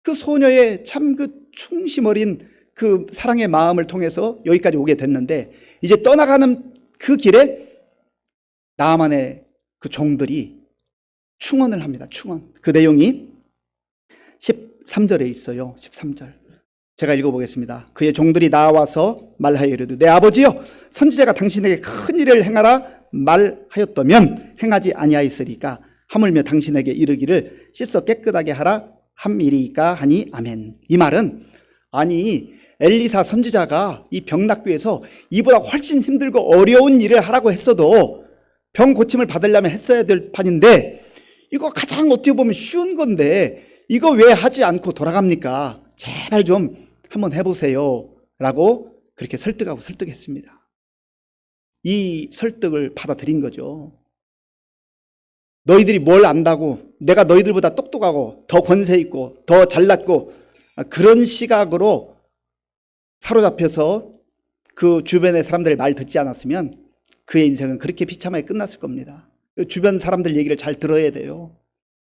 그 소녀의 참 그 충심 어린 그 사랑의 마음을 통해서 여기까지 오게 됐는데, 이제 떠나가는 그 길에 나아만의 그 종들이 충언을 합니다. 충언. 그 내용이 13절에 있어요. 13절. 제가 읽어보겠습니다. 그의 종들이 나와서 말하여 이르되, 내 아버지여, 선지자가 당신에게 큰 일을 행하라 말하였다면 행하지 아니하였으리까. 하물며 당신에게 이르기를 씻어 깨끗하게 하라 함이리까 하니. 아멘. 이 말은, 아니 엘리사 선지자가 이 병낫교에서 이보다 훨씬 힘들고 어려운 일을 하라고 했어도 병 고침을 받으려면 했어야 될 판인데, 이거 가장 어떻게 보면 쉬운 건데 이거 왜 하지 않고 돌아갑니까? 제발 좀 한번 해보세요 라고 그렇게 설득했습니다. 이 설득을 받아들인 거죠. 너희들이 뭘 안다고, 내가 너희들보다 똑똑하고 더 권세 있고 더 잘났고, 그런 시각으로 사로잡혀서 그 주변의 사람들의 말 듣지 않았으면 그의 인생은 그렇게 비참하게 끝났을 겁니다. 주변 사람들 얘기를 잘 들어야 돼요.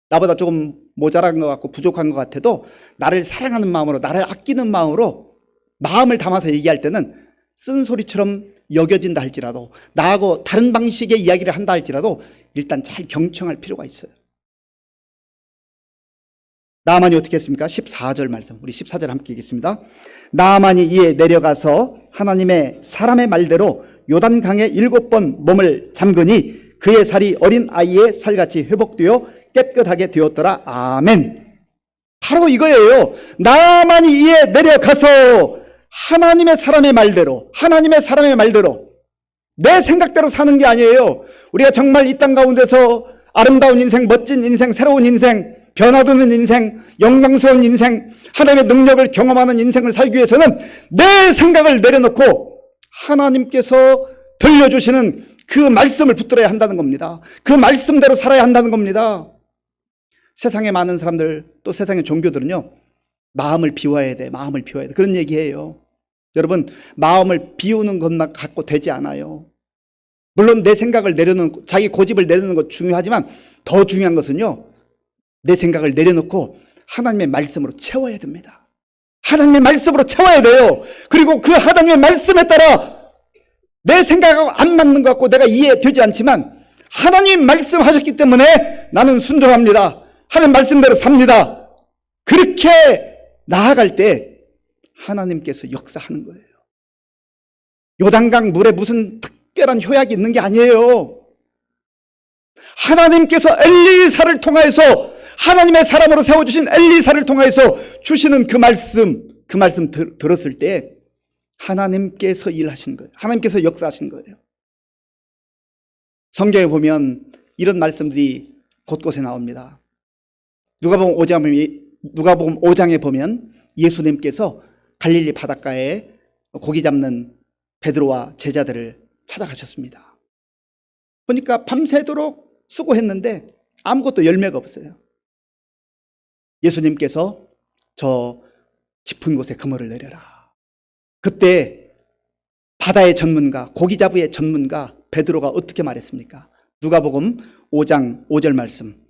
나보다 조금 모자란 것 같고 부족한 것 같아도 나를 사랑하는 마음으로, 나를 아끼는 마음으로 마음을 담아서 얘기할 때는 쓴소리처럼 여겨진다 할지라도, 나하고 다른 방식의 이야기를 한다 할지라도 일단 잘 경청할 필요가 있어요. 나아만이 어떻게 했습니까? 14절 말씀, 우리 14절 함께 읽겠습니다. 나아만이 이에 내려가서 하나님의 사람의 말대로 요단강에 7번 몸을 잠그니 그의 살이 어린 아이의 살같이 회복되어 깨끗하게 되었더라. 아멘. 바로 이거예요. 나아만이 이에 내려가서 하나님의 사람의 말대로, 하나님의 사람의 말대로, 내 생각대로 사는 게 아니에요. 우리가 정말 이 땅 가운데서 아름다운 인생, 멋진 인생, 새로운 인생, 변화되는 인생, 영광스러운 인생, 하나님의 능력을 경험하는 인생을 살기 위해서는 내 생각을 내려놓고 하나님께서 들려주시는 그 말씀을 붙들어야 한다는 겁니다. 그 말씀대로 살아야 한다는 겁니다. 세상에 많은 사람들, 또 세상의 종교들은요, 마음을 비워야 돼, 마음을 비워야 돼, 그런 얘기해요. 여러분, 마음을 비우는 것만 갖고 되지 않아요. 물론 내 생각을 내려놓고 자기 고집을 내려놓는 것 중요하지만 더 중요한 것은요, 내 생각을 내려놓고 하나님의 말씀으로 채워야 됩니다. 하나님의 말씀으로 채워야 돼요. 그리고 그 하나님의 말씀에 따라 내 생각하고 안 맞는 것 같고 내가 이해되지 않지만 하나님 말씀하셨기 때문에 나는 순종합니다. 하나님 말씀대로 삽니다. 그렇게 나아갈 때 하나님께서 역사하는 거예요. 요단강 물에 무슨 특별한 효약이 있는 게 아니에요. 하나님께서 엘리사를 통하여서, 하나님의 사람으로 세워주신 엘리사를 통하여서 주시는 그 말씀 들었을 때 하나님께서 일하신 거예요. 하나님께서 역사하신 거예요. 성경에 보면 이런 말씀들이 곳곳에 나옵니다. 누가복음 5장에 보면 예수님께서 갈릴리 바닷가에 고기 잡는 베드로와 제자들을 찾아가셨습니다. 보니까 밤새도록 수고했는데 아무것도 열매가 없어요. 예수님께서 저 깊은 곳에 그물을 내려라. 그때 바다의 전문가, 고기 잡이의 전문가 베드로가 어떻게 말했습니까? 누가복음 5장 5절 말씀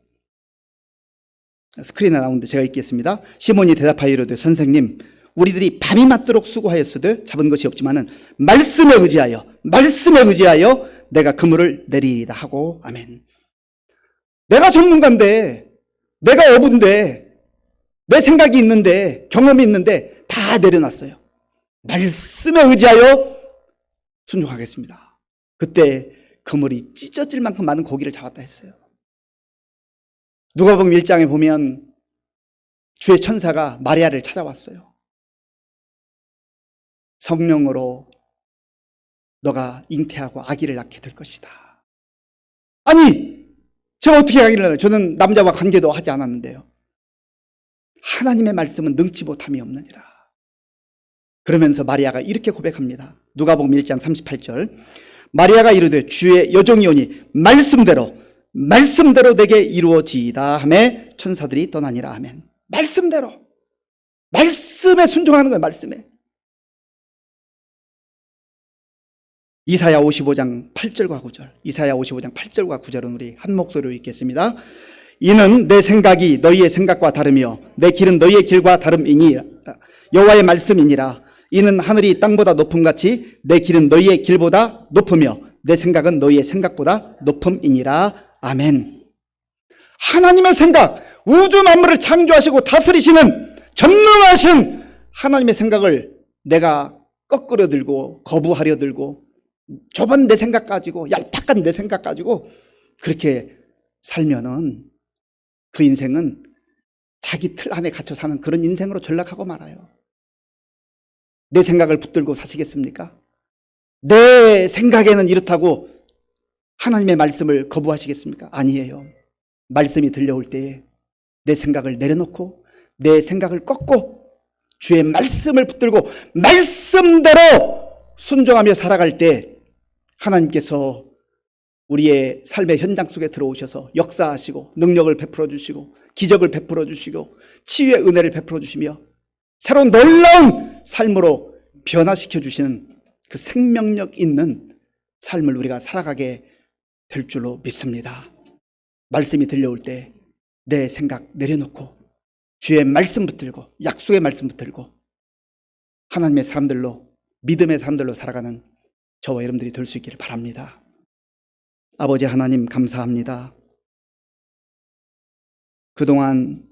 스크린에 나오는데 제가 읽겠습니다. 시몬이 대답하여 이르되 선생님, 우리들이 밤이 맞도록 수고하였으되 잡은 것이 없지만은 말씀에 의지하여 내가 그물을 내리리다 하고. 아멘. 내가 전문가인데, 내가 어부인데, 내 생각이 있는데, 경험이 있는데 다 내려놨어요. 말씀에 의지하여 순종하겠습니다. 그때 그물이 찢어질 만큼 많은 고기를 잡았다 했어요. 누가복음 1장에 보면 주의 천사가 마리아를 찾아왔어요. 성령으로 너가 잉태하고 아기를 낳게 될 것이다. 아니, 제가 어떻게 아기를 낳아요? 저는 남자와 관계도 하지 않았는데요. 하나님의 말씀은 능치 못함이 없느니라. 그러면서 마리아가 이렇게 고백합니다. 누가복음 1장 38절. 마리아가 이르되 주의 여종이오니 말씀대로 내게 이루어지이다 하매 천사들이 떠나니라. 아멘. 말씀대로, 말씀에 순종하는 거예요. 말씀에. 이사야 55장 8절과 9절, 이사야 55장 8절과 9절은 우리 한 목소리로 읽겠습니다. 이는 내 생각이 너희의 생각과 다르며 내 길은 너희의 길과 다름이니 여호와의 말씀이니라. 이는 하늘이 땅보다 높음같이 내 길은 너희의 길보다 높으며 내 생각은 너희의 생각보다 높음이니라. 아멘. 하나님의 생각, 우주 만물을 창조하시고 다스리시는 전능하신 하나님의 생각을 내가 거꾸로 들고 거부하려 들고 좁은 내 생각 가지고, 얄팍한 내 생각 가지고 그렇게 살면은 그 인생은 자기 틀 안에 갇혀 사는 그런 인생으로 전락하고 말아요. 내 생각을 붙들고 사시겠습니까? 내 생각에는 이렇다고 하나님의 말씀을 거부하시겠습니까? 아니에요. 말씀이 들려올 때에 내 생각을 내려놓고 내 생각을 꺾고 주의 말씀을 붙들고 말씀대로 순종하며 살아갈 때 하나님께서 우리의 삶의 현장 속에 들어오셔서 역사하시고 능력을 베풀어 주시고 기적을 베풀어 주시고 치유의 은혜를 베풀어 주시며 새로운 놀라운 삶으로 변화시켜 주시는 그 생명력 있는 삶을 우리가 살아가게 될 줄로 믿습니다. 말씀이 들려올 때 내 생각 내려놓고 주의 말씀 붙들고 약속의 말씀 붙들고 하나님의 사람들로 믿음의 사람들로 살아가는 저와 여러분들이 될 수 있기를 바랍니다. 아버지 하나님 감사합니다. 그동안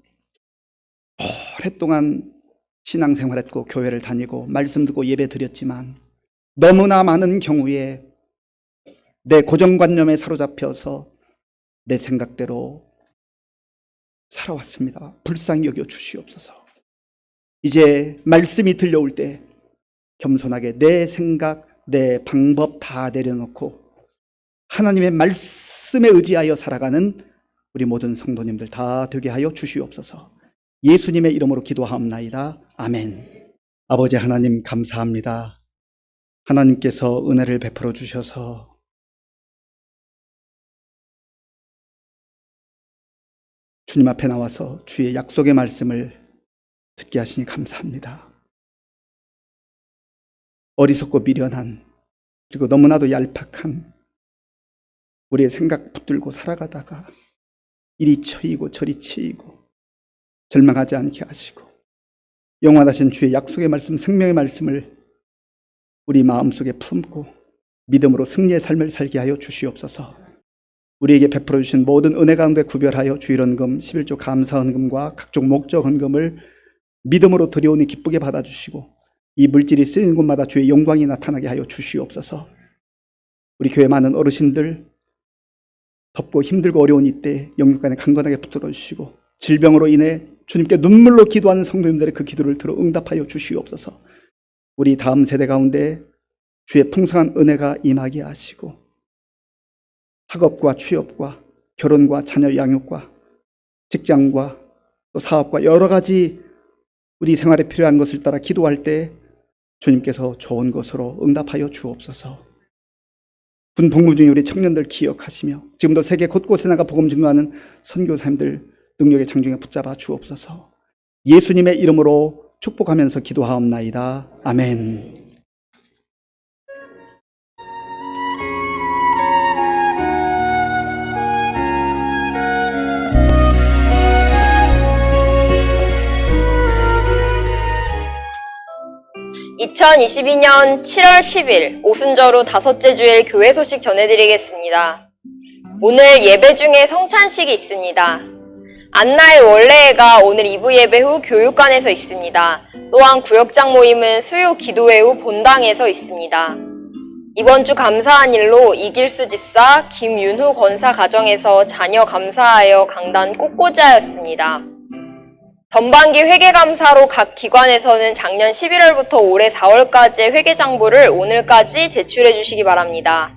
오랫동안 신앙생활했고 교회를 다니고 말씀 듣고 예배 드렸지만 너무나 많은 경우에 내 고정관념에 사로잡혀서 내 생각대로 살아왔습니다. 불쌍히 여겨 주시옵소서. 이제 말씀이 들려올 때 겸손하게 내 생각, 내 방법 다 내려놓고 하나님의 말씀에 의지하여 살아가는 우리 모든 성도님들 다 되게 하여 주시옵소서. 예수님의 이름으로 기도하옵나이다. 아멘. 아버지 하나님 감사합니다. 하나님께서 은혜를 베풀어 주셔서 주님 앞에 나와서 주의 약속의 말씀을 듣게 하시니 감사합니다. 어리석고 미련한 그리고 너무나도 얄팍한 우리의 생각 붙들고 살아가다가 이리 처이고 저리 치이고 절망하지 않게 하시고 영원하신 주의 약속의 말씀, 생명의 말씀을 우리 마음속에 품고 믿음으로 승리의 삶을 살게 하여 주시옵소서. 우리에게 베풀어 주신 모든 은혜 가운데 구별하여 주일헌금, 11조 감사헌금과 각종 목적 헌금을 믿음으로 드려오니 기쁘게 받아주시고 이 물질이 쓰이는 곳마다 주의 영광이 나타나게 하여 주시옵소서. 우리 교회 많은 어르신들 덥고 힘들고 어려운 이때 영육간에 강건하게 붙들어 주시고 질병으로 인해 주님께 눈물로 기도하는 성도님들의 그 기도를 들어 응답하여 주시옵소서. 우리 다음 세대 가운데 주의 풍성한 은혜가 임하게 하시고 학업과 취업과 결혼과 자녀 양육과 직장과 또 사업과 여러 가지 우리 생활에 필요한 것을 따라 기도할 때 주님께서 좋은 것으로 응답하여 주옵소서. 군 복무 중에 우리 청년들 기억하시며 지금도 세계 곳곳에 나가 복음 증거하는 선교사님들 능력의 장중에 붙잡아 주옵소서. 예수님의 이름으로 축복하면서 기도하옵나이다. 아멘. 2022년 7월 10일 오순절후 다섯째 주일 교회 소식 전해드리겠습니다. 오늘 예배 중에 성찬식이 있습니다. 안나의 원래회가 오늘 2부 예배 후 교육관에서 있습니다. 또한 구역장 모임은 수요 기도회 후 본당에서 있습니다. 이번 주 감사한 일로 이길수 집사, 김윤후 권사 가정에서 자녀 감사하여 강단 꽃꽂이하였습니다. 전반기 회계감사로 각 기관에서는 작년 11월부터 올해 4월까지의 회계장부를 오늘까지 제출해 주시기 바랍니다.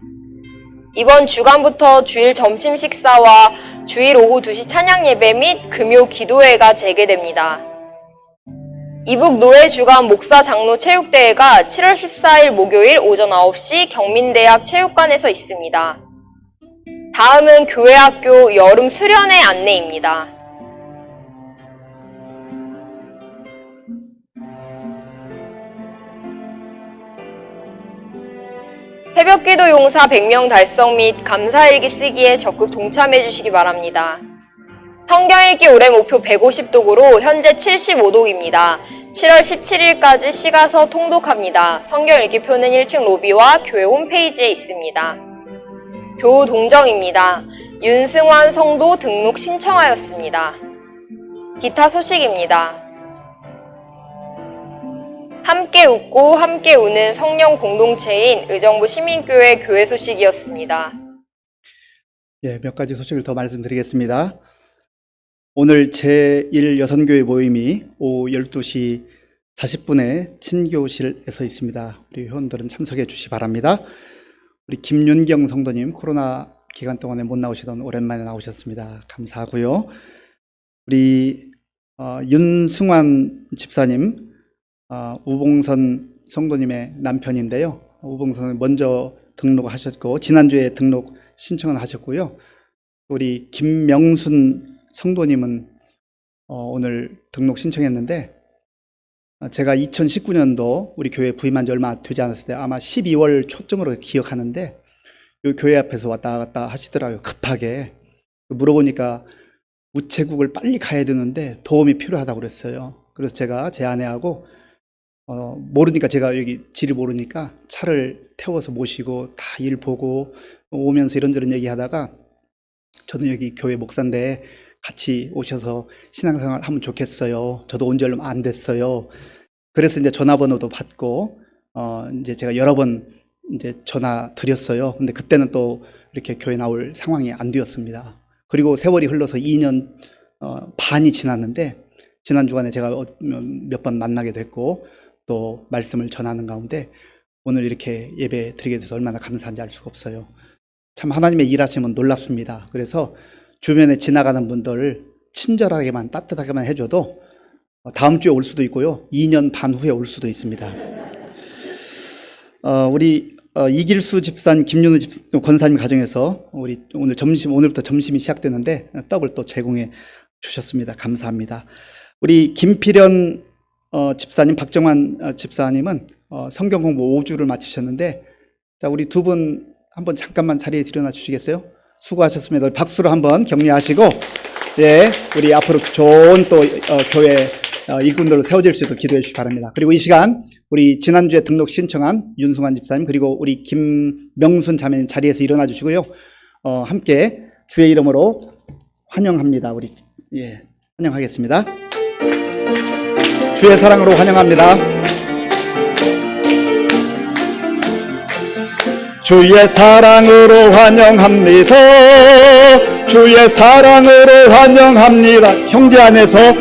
이번 주간부터 주일 점심 식사와 주일 오후 2시 찬양 예배 및 금요 기도회가 재개됩니다. 이북 노예 주간 목사 장로 체육대회가 7월 14일 목요일 오전 9시 경민대학 체육관에서 있습니다. 다음은 교회학교 여름 수련회 안내입니다. 새벽기도 용사 100명 달성 및 감사일기 쓰기에 적극 동참해 주시기 바랍니다. 성경읽기 올해 목표 150독으로 현재 75독입니다. 7월 17일까지 시가서 통독합니다. 성경읽기표는 1층 로비와 교회 홈페이지에 있습니다. 교우 동정입니다. 윤승환 성도 등록 신청하였습니다. 기타 소식입니다. 함께 웃고 함께 우는 성령 공동체인 의정부 시민교회 교회 소식이었습니다. 몇 가지 소식을 더 말씀드리겠습니다. 오늘 제1 여선교회 모임이 오후 12시 40분의 친교실에서 있습니다. 우리 회원들은 참석해 주시기 바랍니다. 우리 김윤경 성도님, 코로나 기간 동안에 못 나오시던 오랜만에 나오셨습니다. 감사하고요. 우리 윤승환 집사님, 우봉선 성도님의 남편인데요. 우봉선은 먼저 등록하셨고 지난주에 등록 신청을 하셨고요. 우리 김명순 성도님은 오늘 등록 신청했는데, 제가 2019년도 우리 교회 부임한 지 얼마 되지 않았을 때 아마 12월 초쯤으로 기억하는데, 이 교회 앞에서 왔다 갔다 하시더라고요. 급하게 물어보니까 우체국을 빨리 가야 되는데 도움이 필요하다고 그랬어요. 그래서 제가 제 아내하고 모르니까, 제가 여기 지를 모르니까 차를 태워서 모시고 다 일 보고 오면서 이런저런 얘기하다가, 저는 여기 교회 목사인데 같이 오셔서 신앙생활 하면 좋겠어요. 저도 온 지 얼마 안 됐어요. 그래서 이제 전화번호도 받고 이제 제가 여러 번 이제 전화 드렸어요. 근데 그때는 또 이렇게 교회 나올 상황이 안 되었습니다. 그리고 세월이 흘러서 2년 반이 지났는데, 지난 주간에 제가 몇 번 만나게 됐고 또 말씀을 전하는 가운데 오늘 이렇게 예배 드리게 돼서 얼마나 감사한지 알 수가 없어요. 참 하나님의 일하심은 놀랍습니다. 그래서 주변에 지나가는 분들 친절하게만, 따뜻하게만 해줘도 다음 주에 올 수도 있고요, 2년 반 후에 올 수도 있습니다. 우리 이길수 집사님, 김윤우 권사님 가정에서 우리 오늘부터 점심이 시작되는데 떡을 또 제공해 주셨습니다. 감사합니다. 우리 김필연 집사님, 박정환 집사님은 성경 공부 5주를 마치셨는데, 자, 우리 두 분 한번 잠깐만 자리에 일어나 주시겠어요? 수고하셨습니다. 박수로 한번 격려하시고, 예, 우리 앞으로 좋은 또 교회 일꾼들로 세워질 수 있도록 기도해 주시기 바랍니다. 그리고 이 시간 우리 지난주에 등록 신청한 윤승환 집사님, 그리고 우리 김명순 자매님 자리에서 일어나 주시고요. 함께 주의 이름으로 환영합니다. 우리 환영하겠습니다. 주의 사랑으로 환영합니다. 주의 사랑으로 환영합니다. 주의 사랑으로 환영합니다. 형제 안에서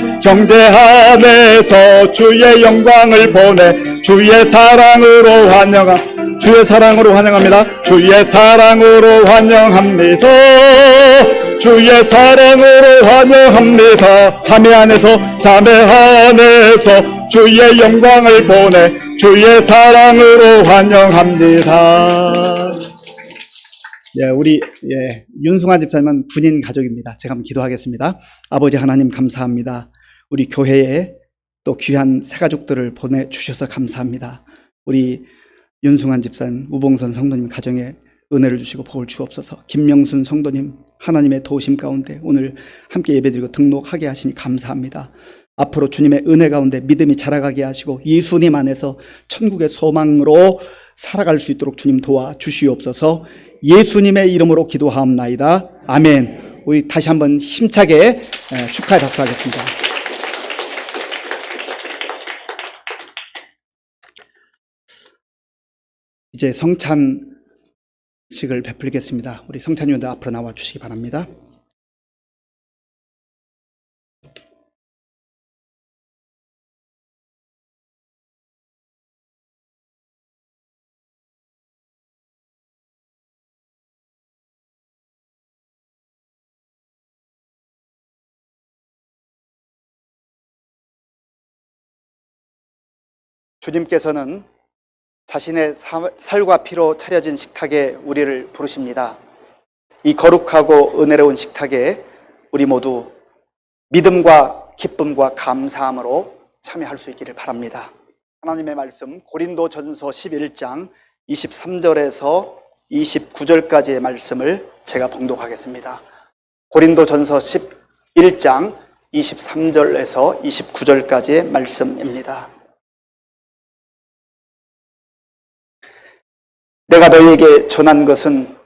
주의 영광을 보내 주의 사랑으로 주의 사랑으로 환영합니다. 주의 사랑으로 환영합니다. 주의 사랑으로 환영합니다. 자매 안에서 주의 영광을 보내 주의 사랑으로 환영합니다. 우리 윤승환 집사님은 군인 가족입니다. 제가 한번 기도하겠습니다. 아버지 하나님, 감사합니다. 우리 교회에 또 귀한 새 가족들을 보내주셔서 감사합니다. 우리 윤승환 집사님, 우봉선 성도님 가정에 은혜를 주시고 복을 주옵소서. 김명순 성도님, 하나님의 도우심 가운데 오늘 함께 예배드리고 등록하게 하시니 감사합니다. 앞으로 주님의 은혜 가운데 믿음이 자라가게 하시고 예수님 안에서 천국의 소망으로 살아갈 수 있도록 주님 도와주시옵소서. 예수님의 이름으로 기도하옵나이다. 아멘. 우리 다시 한번 힘차게 축하의 박수하겠습니다. 이제 성찬식을 베풀겠습니다. 우리 성찬위원들 앞으로 나와 주시기 바랍니다. 주님께서는 자신의 살과 피로 차려진 식탁에 우리를 부르십니다. 이 거룩하고 은혜로운 식탁에 우리 모두 믿음과 기쁨과 감사함으로 참여할 수 있기를 바랍니다. 하나님의 말씀 고린도전서 11장 23절에서 29절까지의 말씀을 제가 봉독하겠습니다. 고린도전서 11장 23절에서 29절까지의 말씀입니다. 내가 너희에게 전한 것은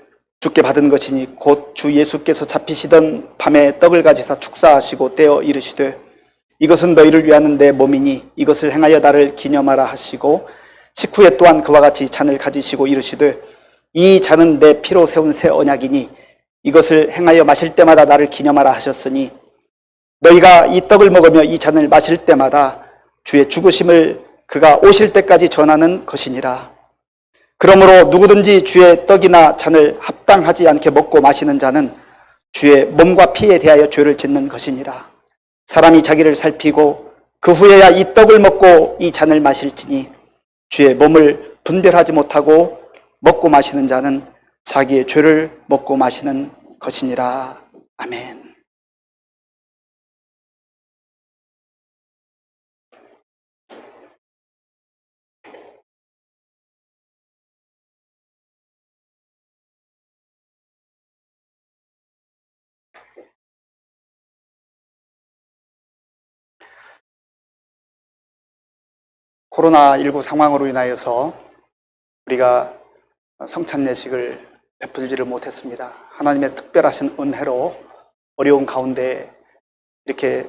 주께 받은 것이니 곧 주 예수께서 잡히시던 밤에 떡을 가지사 축사하시고 떼어 이르시되 이것은 너희를 위하는 내 몸이니 이것을 행하여 나를 기념하라 하시고 식후에 또한 그와 같이 잔을 가지시고 이르시되 이 잔은 내 피로 세운 새 언약이니 이것을 행하여 마실 때마다 나를 기념하라 하셨으니 너희가 이 떡을 먹으며 이 잔을 마실 때마다 주의 죽으심을 그가 오실 때까지 전하는 것이니라. 그러므로 누구든지 주의 떡이나 잔을 합당하지 않게 먹고 마시는 자는 주의 몸과 피에 대하여 죄를 짓는 것이니라. 사람이 자기를 살피고 그 후에야 이 떡을 먹고 이 잔을 마실지니 주의 몸을 분별하지 못하고 먹고 마시는 자는 자기의 죄를 먹고 마시는 것이니라. 아멘. 코로나19 상황으로 인하여서 우리가 성찬 예식을 베풀지를 못했습니다. 하나님의 특별하신 은혜로 어려운 가운데 이렇게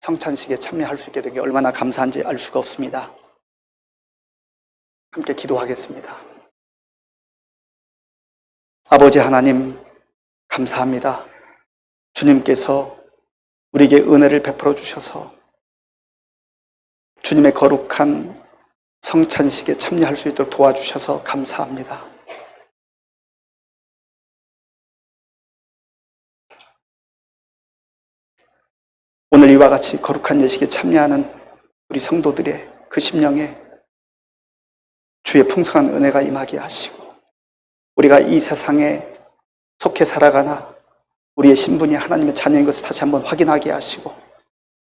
성찬식에 참여할 수 있게 된 게 얼마나 감사한지 알 수가 없습니다. 함께 기도하겠습니다. 아버지 하나님, 감사합니다. 주님께서 우리에게 은혜를 베풀어 주셔서 주님의 거룩한 성찬식에 참여할 수 있도록 도와주셔서 감사합니다. 오늘 이와 같이 거룩한 예식에 참여하는 우리 성도들의 그 심령에 주의 풍성한 은혜가 임하게 하시고, 우리가 이 세상에 속해 살아가나 우리의 신분이 하나님의 자녀인 것을 다시 한번 확인하게 하시고,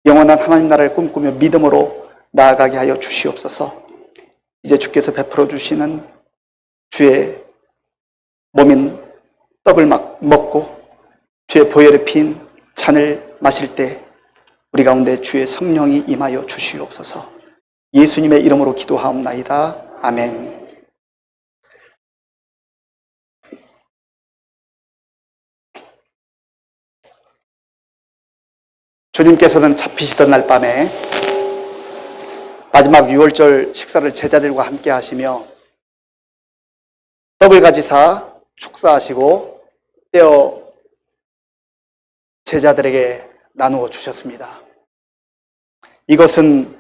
영원한 하나님 나라를 꿈꾸며 믿음으로 나아가게 하여 주시옵소서. 이제 주께서 베풀어 주시는 주의 몸인 떡을 먹고 주의 보혈에 핀 잔을 마실 때 우리 가운데 주의 성령이 임하여 주시옵소서. 예수님의 이름으로 기도하옵나이다. 아멘. 주님께서는 잡히시던 날 밤에 마지막 유월절 식사를 제자들과 함께 하시며 떡을 가지사 축사하시고 떼어 제자들에게 나누어 주셨습니다. 이것은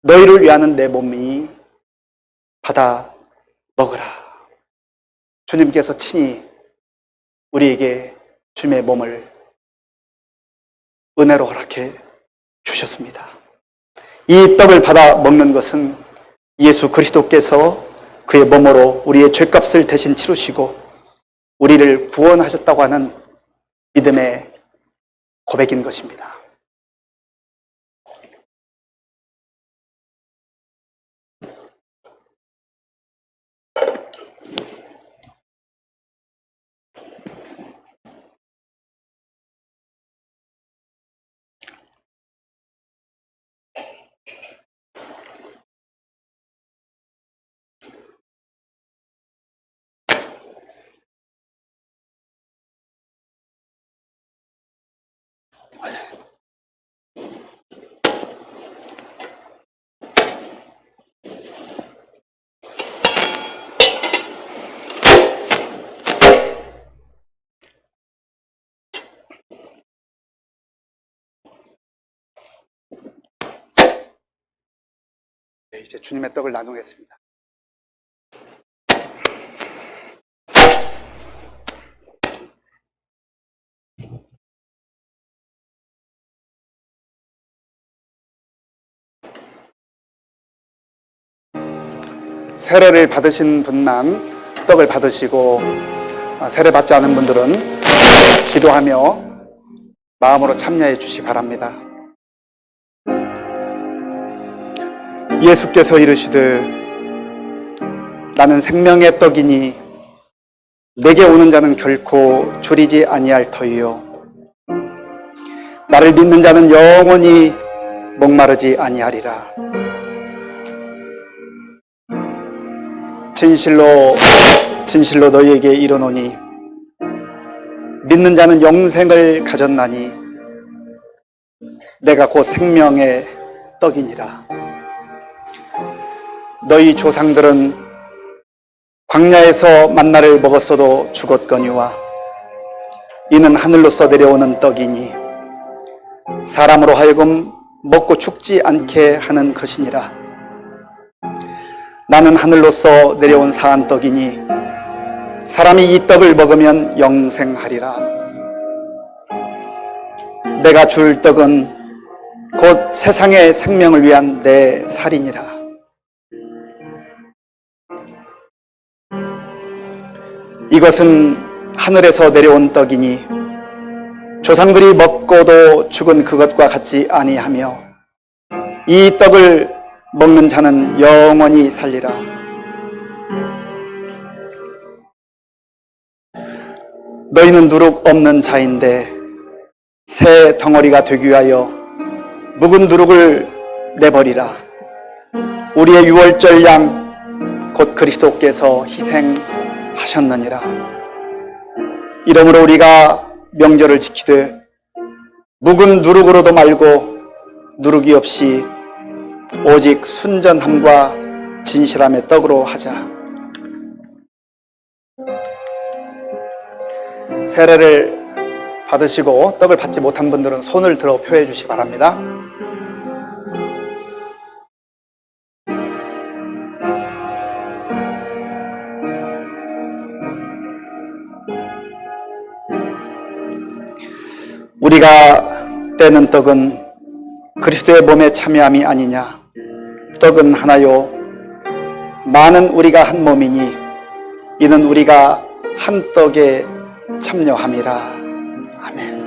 너희를 위하는 내 몸이니 받아 먹으라. 주님께서 친히 우리에게 주님의 몸을 은혜로 허락해 주셨습니다. 이 떡을 받아 먹는 것은 예수 그리스도께서 그의 몸으로 우리의 죄값을 대신 치르시고 우리를 구원하셨다고 하는 믿음의 고백인 것입니다. 네, 이제 주님의 떡을 나누겠습니다. 세례를 받으신 분만 떡을 받으시고 세례 받지 않은 분들은 기도하며 마음으로 참여해 주시기 바랍니다. 예수께서 이르시되 나는 생명의 떡이니 내게 오는 자는 결코 줄이지 아니할 터이요 나를 믿는 자는 영원히 목마르지 아니하리라. 진실로 진실로 너희에게 이르노니 믿는 자는 영생을 가졌나니 내가 곧 생명의 떡이니라. 너희 조상들은 광야에서 만나를 먹었어도 죽었거니와 이는 하늘로서 내려오는 떡이니 사람으로 하여금 먹고 죽지 않게 하는 것이니라. 나는 하늘로서 내려온 사한 떡이니 사람이 이 떡을 먹으면 영생하리라. 내가 줄 떡은 곧 세상의 생명을 위한 내 살이니라. 이것은 하늘에서 내려온 떡이니 조상들이 먹고도 죽은 그것과 같지 아니하며 이 떡을 먹는 자는 영원히 살리라. 너희는 누룩 없는 자인데 새 덩어리가 되기 위하여 묵은 누룩을 내버리라. 우리의 유월절 양 곧 그리스도께서 희생하셨느니라. 이러므로 우리가 명절을 지키되 묵은 누룩으로도 말고 누룩이 없이 오직 순전함과 진실함의 떡으로 하자. 세례를 받으시고 떡을 받지 못한 분들은 손을 들어 표해 주시기 바랍니다. 우리가 떼는 떡은 그리스도의 몸에 참여함이 아니냐. 떡은 하나요 많은 우리가 한 몸이니 이는 우리가 한 떡에 참여함이라. 아멘.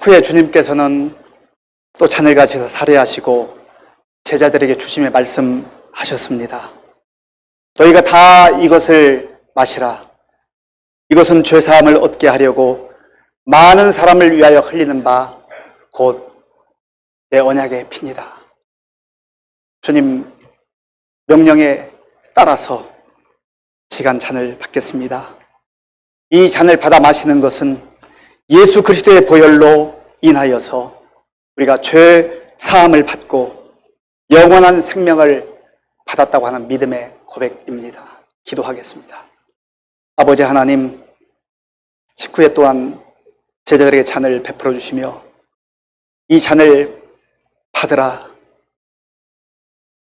직후에 주님께서는 또 잔을 가지셔서 살해하시고 제자들에게 주심의 말씀하셨습니다. 너희가 다 이것을 마시라. 이것은 죄사함을 얻게 하려고 많은 사람을 위하여 흘리는 바 곧 내 언약의 피니라. 주님 명령에 따라서 시간 잔을 받겠습니다. 이 잔을 받아 마시는 것은 예수 그리스도의 보혈로 인하여서 우리가 죄 사함을 받고 영원한 생명을 받았다고 하는 믿음의 고백입니다. 기도하겠습니다. 아버지 하나님, 식후에 또한 제자들에게 잔을 베풀어 주시며 이 잔을 받으라.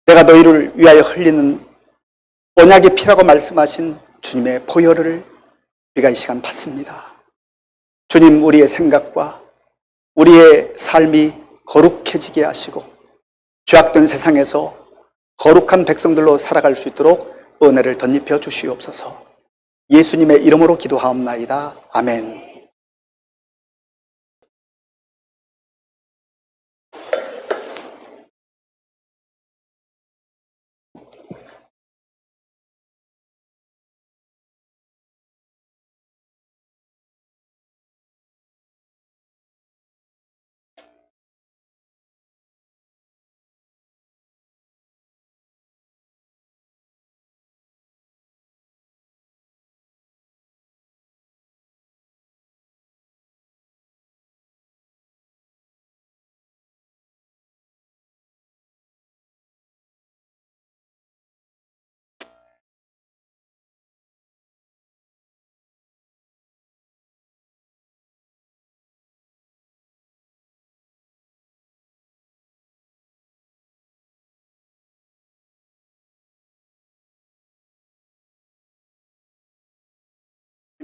내가 너희를 위하여 흘리는 언약의 피라고 말씀하신 주님의 보혈을 우리가 이 시간 받습니다. 주님, 우리의 생각과 우리의 삶이 거룩해지게 하시고 죄악된 세상에서 거룩한 백성들로 살아갈 수 있도록 은혜를 덧입혀 주시옵소서. 예수님의 이름으로 기도하옵나이다. 아멘.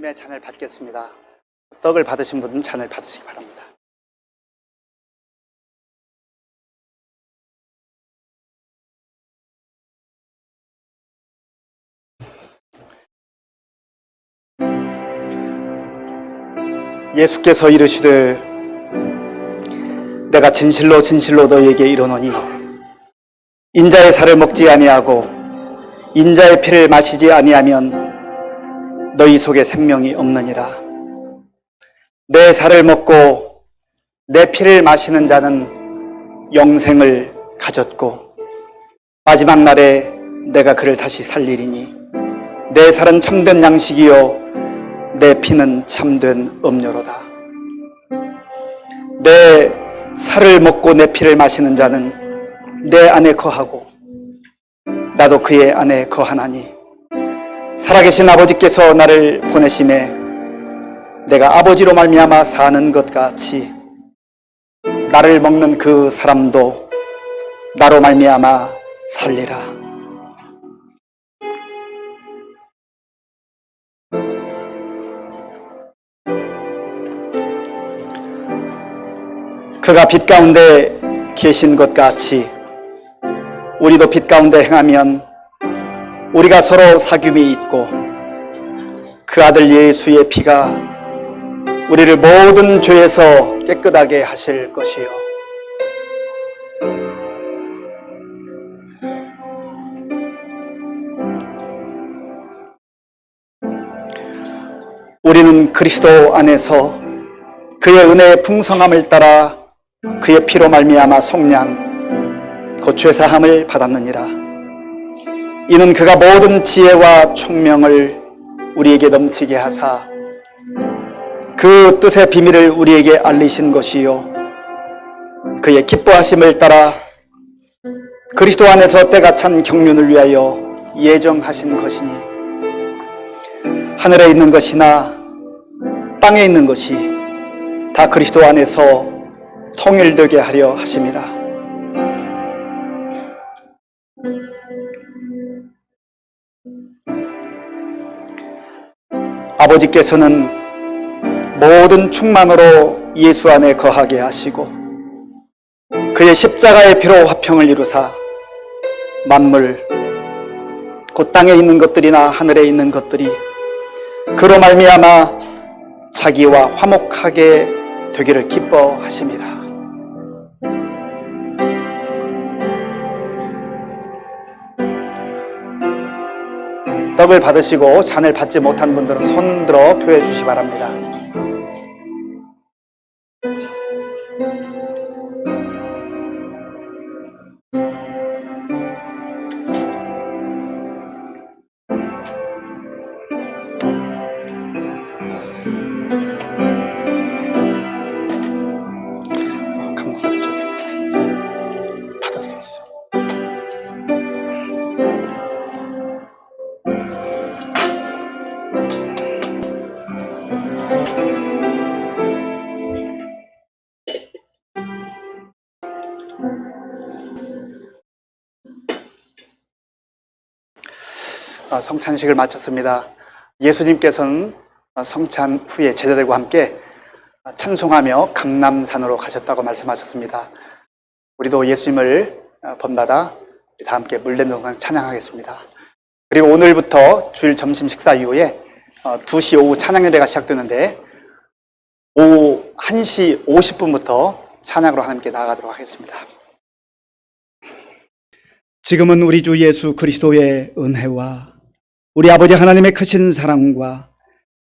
주님의 잔을 받겠습니다. 떡을 받으신 분은 잔을 받으시기 바랍니다. 예수께서 이르시되 내가 진실로 진실로 너희에게 이르노니 인자의 살을 먹지 아니하고 인자의 피를 마시지 아니하면 너희 속에 생명이 없느니라. 내 살을 먹고 내 피를 마시는 자는 영생을 가졌고 마지막 날에 내가 그를 다시 살리리니 내 살은 참된 양식이요 내 피는 참된 음료로다. 내 살을 먹고 내 피를 마시는 자는 내 안에 거하고 나도 그의 안에 거하나니 살아계신 아버지께서 나를 보내심에 내가 아버지로 말미암아 사는 것 같이 나를 먹는 그 사람도 나로 말미암아 살리라. 그가 빛 가운데 계신 것 같이 우리도 빛 가운데 행하면 우리가 서로 사귐이 있고 그 아들 예수의 피가 우리를 모든 죄에서 깨끗하게 하실 것이요 우리는 그리스도 안에서 그의 은혜의 풍성함을 따라 그의 피로 말미암아 속량 곧 죄사함을 받았느니라. 이는 그가 모든 지혜와 총명을 우리에게 넘치게 하사 그 뜻의 비밀을 우리에게 알리신 것이요 그의 기뻐하심을 따라 그리스도 안에서 때가 찬 경륜을 위하여 예정하신 것이니 하늘에 있는 것이나 땅에 있는 것이 다 그리스도 안에서 통일되게 하려 하심이라. 아버지께서는 모든 충만으로 예수 안에 거하게 하시고 그의 십자가의 피로 화평을 이루사 만물 곧 땅에 있는 것들이나 하늘에 있는 것들이 그로 말미암아 자기와 화목하게 되기를 기뻐하심이라. 떡을 받으시고 잔을 받지 못한 분들은 손 들어 표해 주시기 바랍니다. 강목사님 쪽에 받아서 드렸어요. 성찬식을 마쳤습니다. 예수님께서는 성찬 후에 제자들과 함께 찬송하며 감람산으로 가셨다고 말씀하셨습니다. 우리도 예수님을 본받아 다 함께 물된 동상 찬양하겠습니다. 그리고 오늘부터 주일 점심 식사 이후에 2시 오후 찬양 예배가 시작되는데 오후 1시 50분부터 찬양으로 하나님께 나아가도록 하겠습니다. 지금은 우리 주 예수 그리스도의 은혜와 우리 아버지 하나님의 크신 사랑과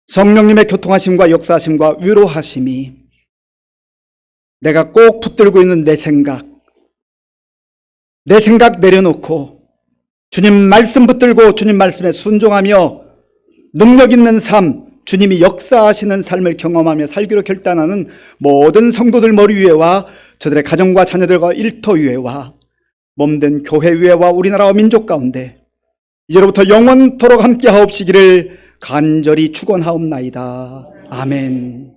성령님의 교통하심과 역사하심과 위로하심이 내가 꼭 붙들고 있는 내 생각 내려놓고 주님 말씀 붙들고 주님 말씀에 순종하며 능력 있는 삶, 주님이 역사하시는 삶을 경험하며 살기로 결단하는 모든 성도들 머리 위에와 저들의 가정과 자녀들과 일터 위에와 몸된 교회 위에와 우리나라와 민족 가운데 이제로부터 영원토록 함께 하옵시기를 간절히 축원하옵나이다. 아멘.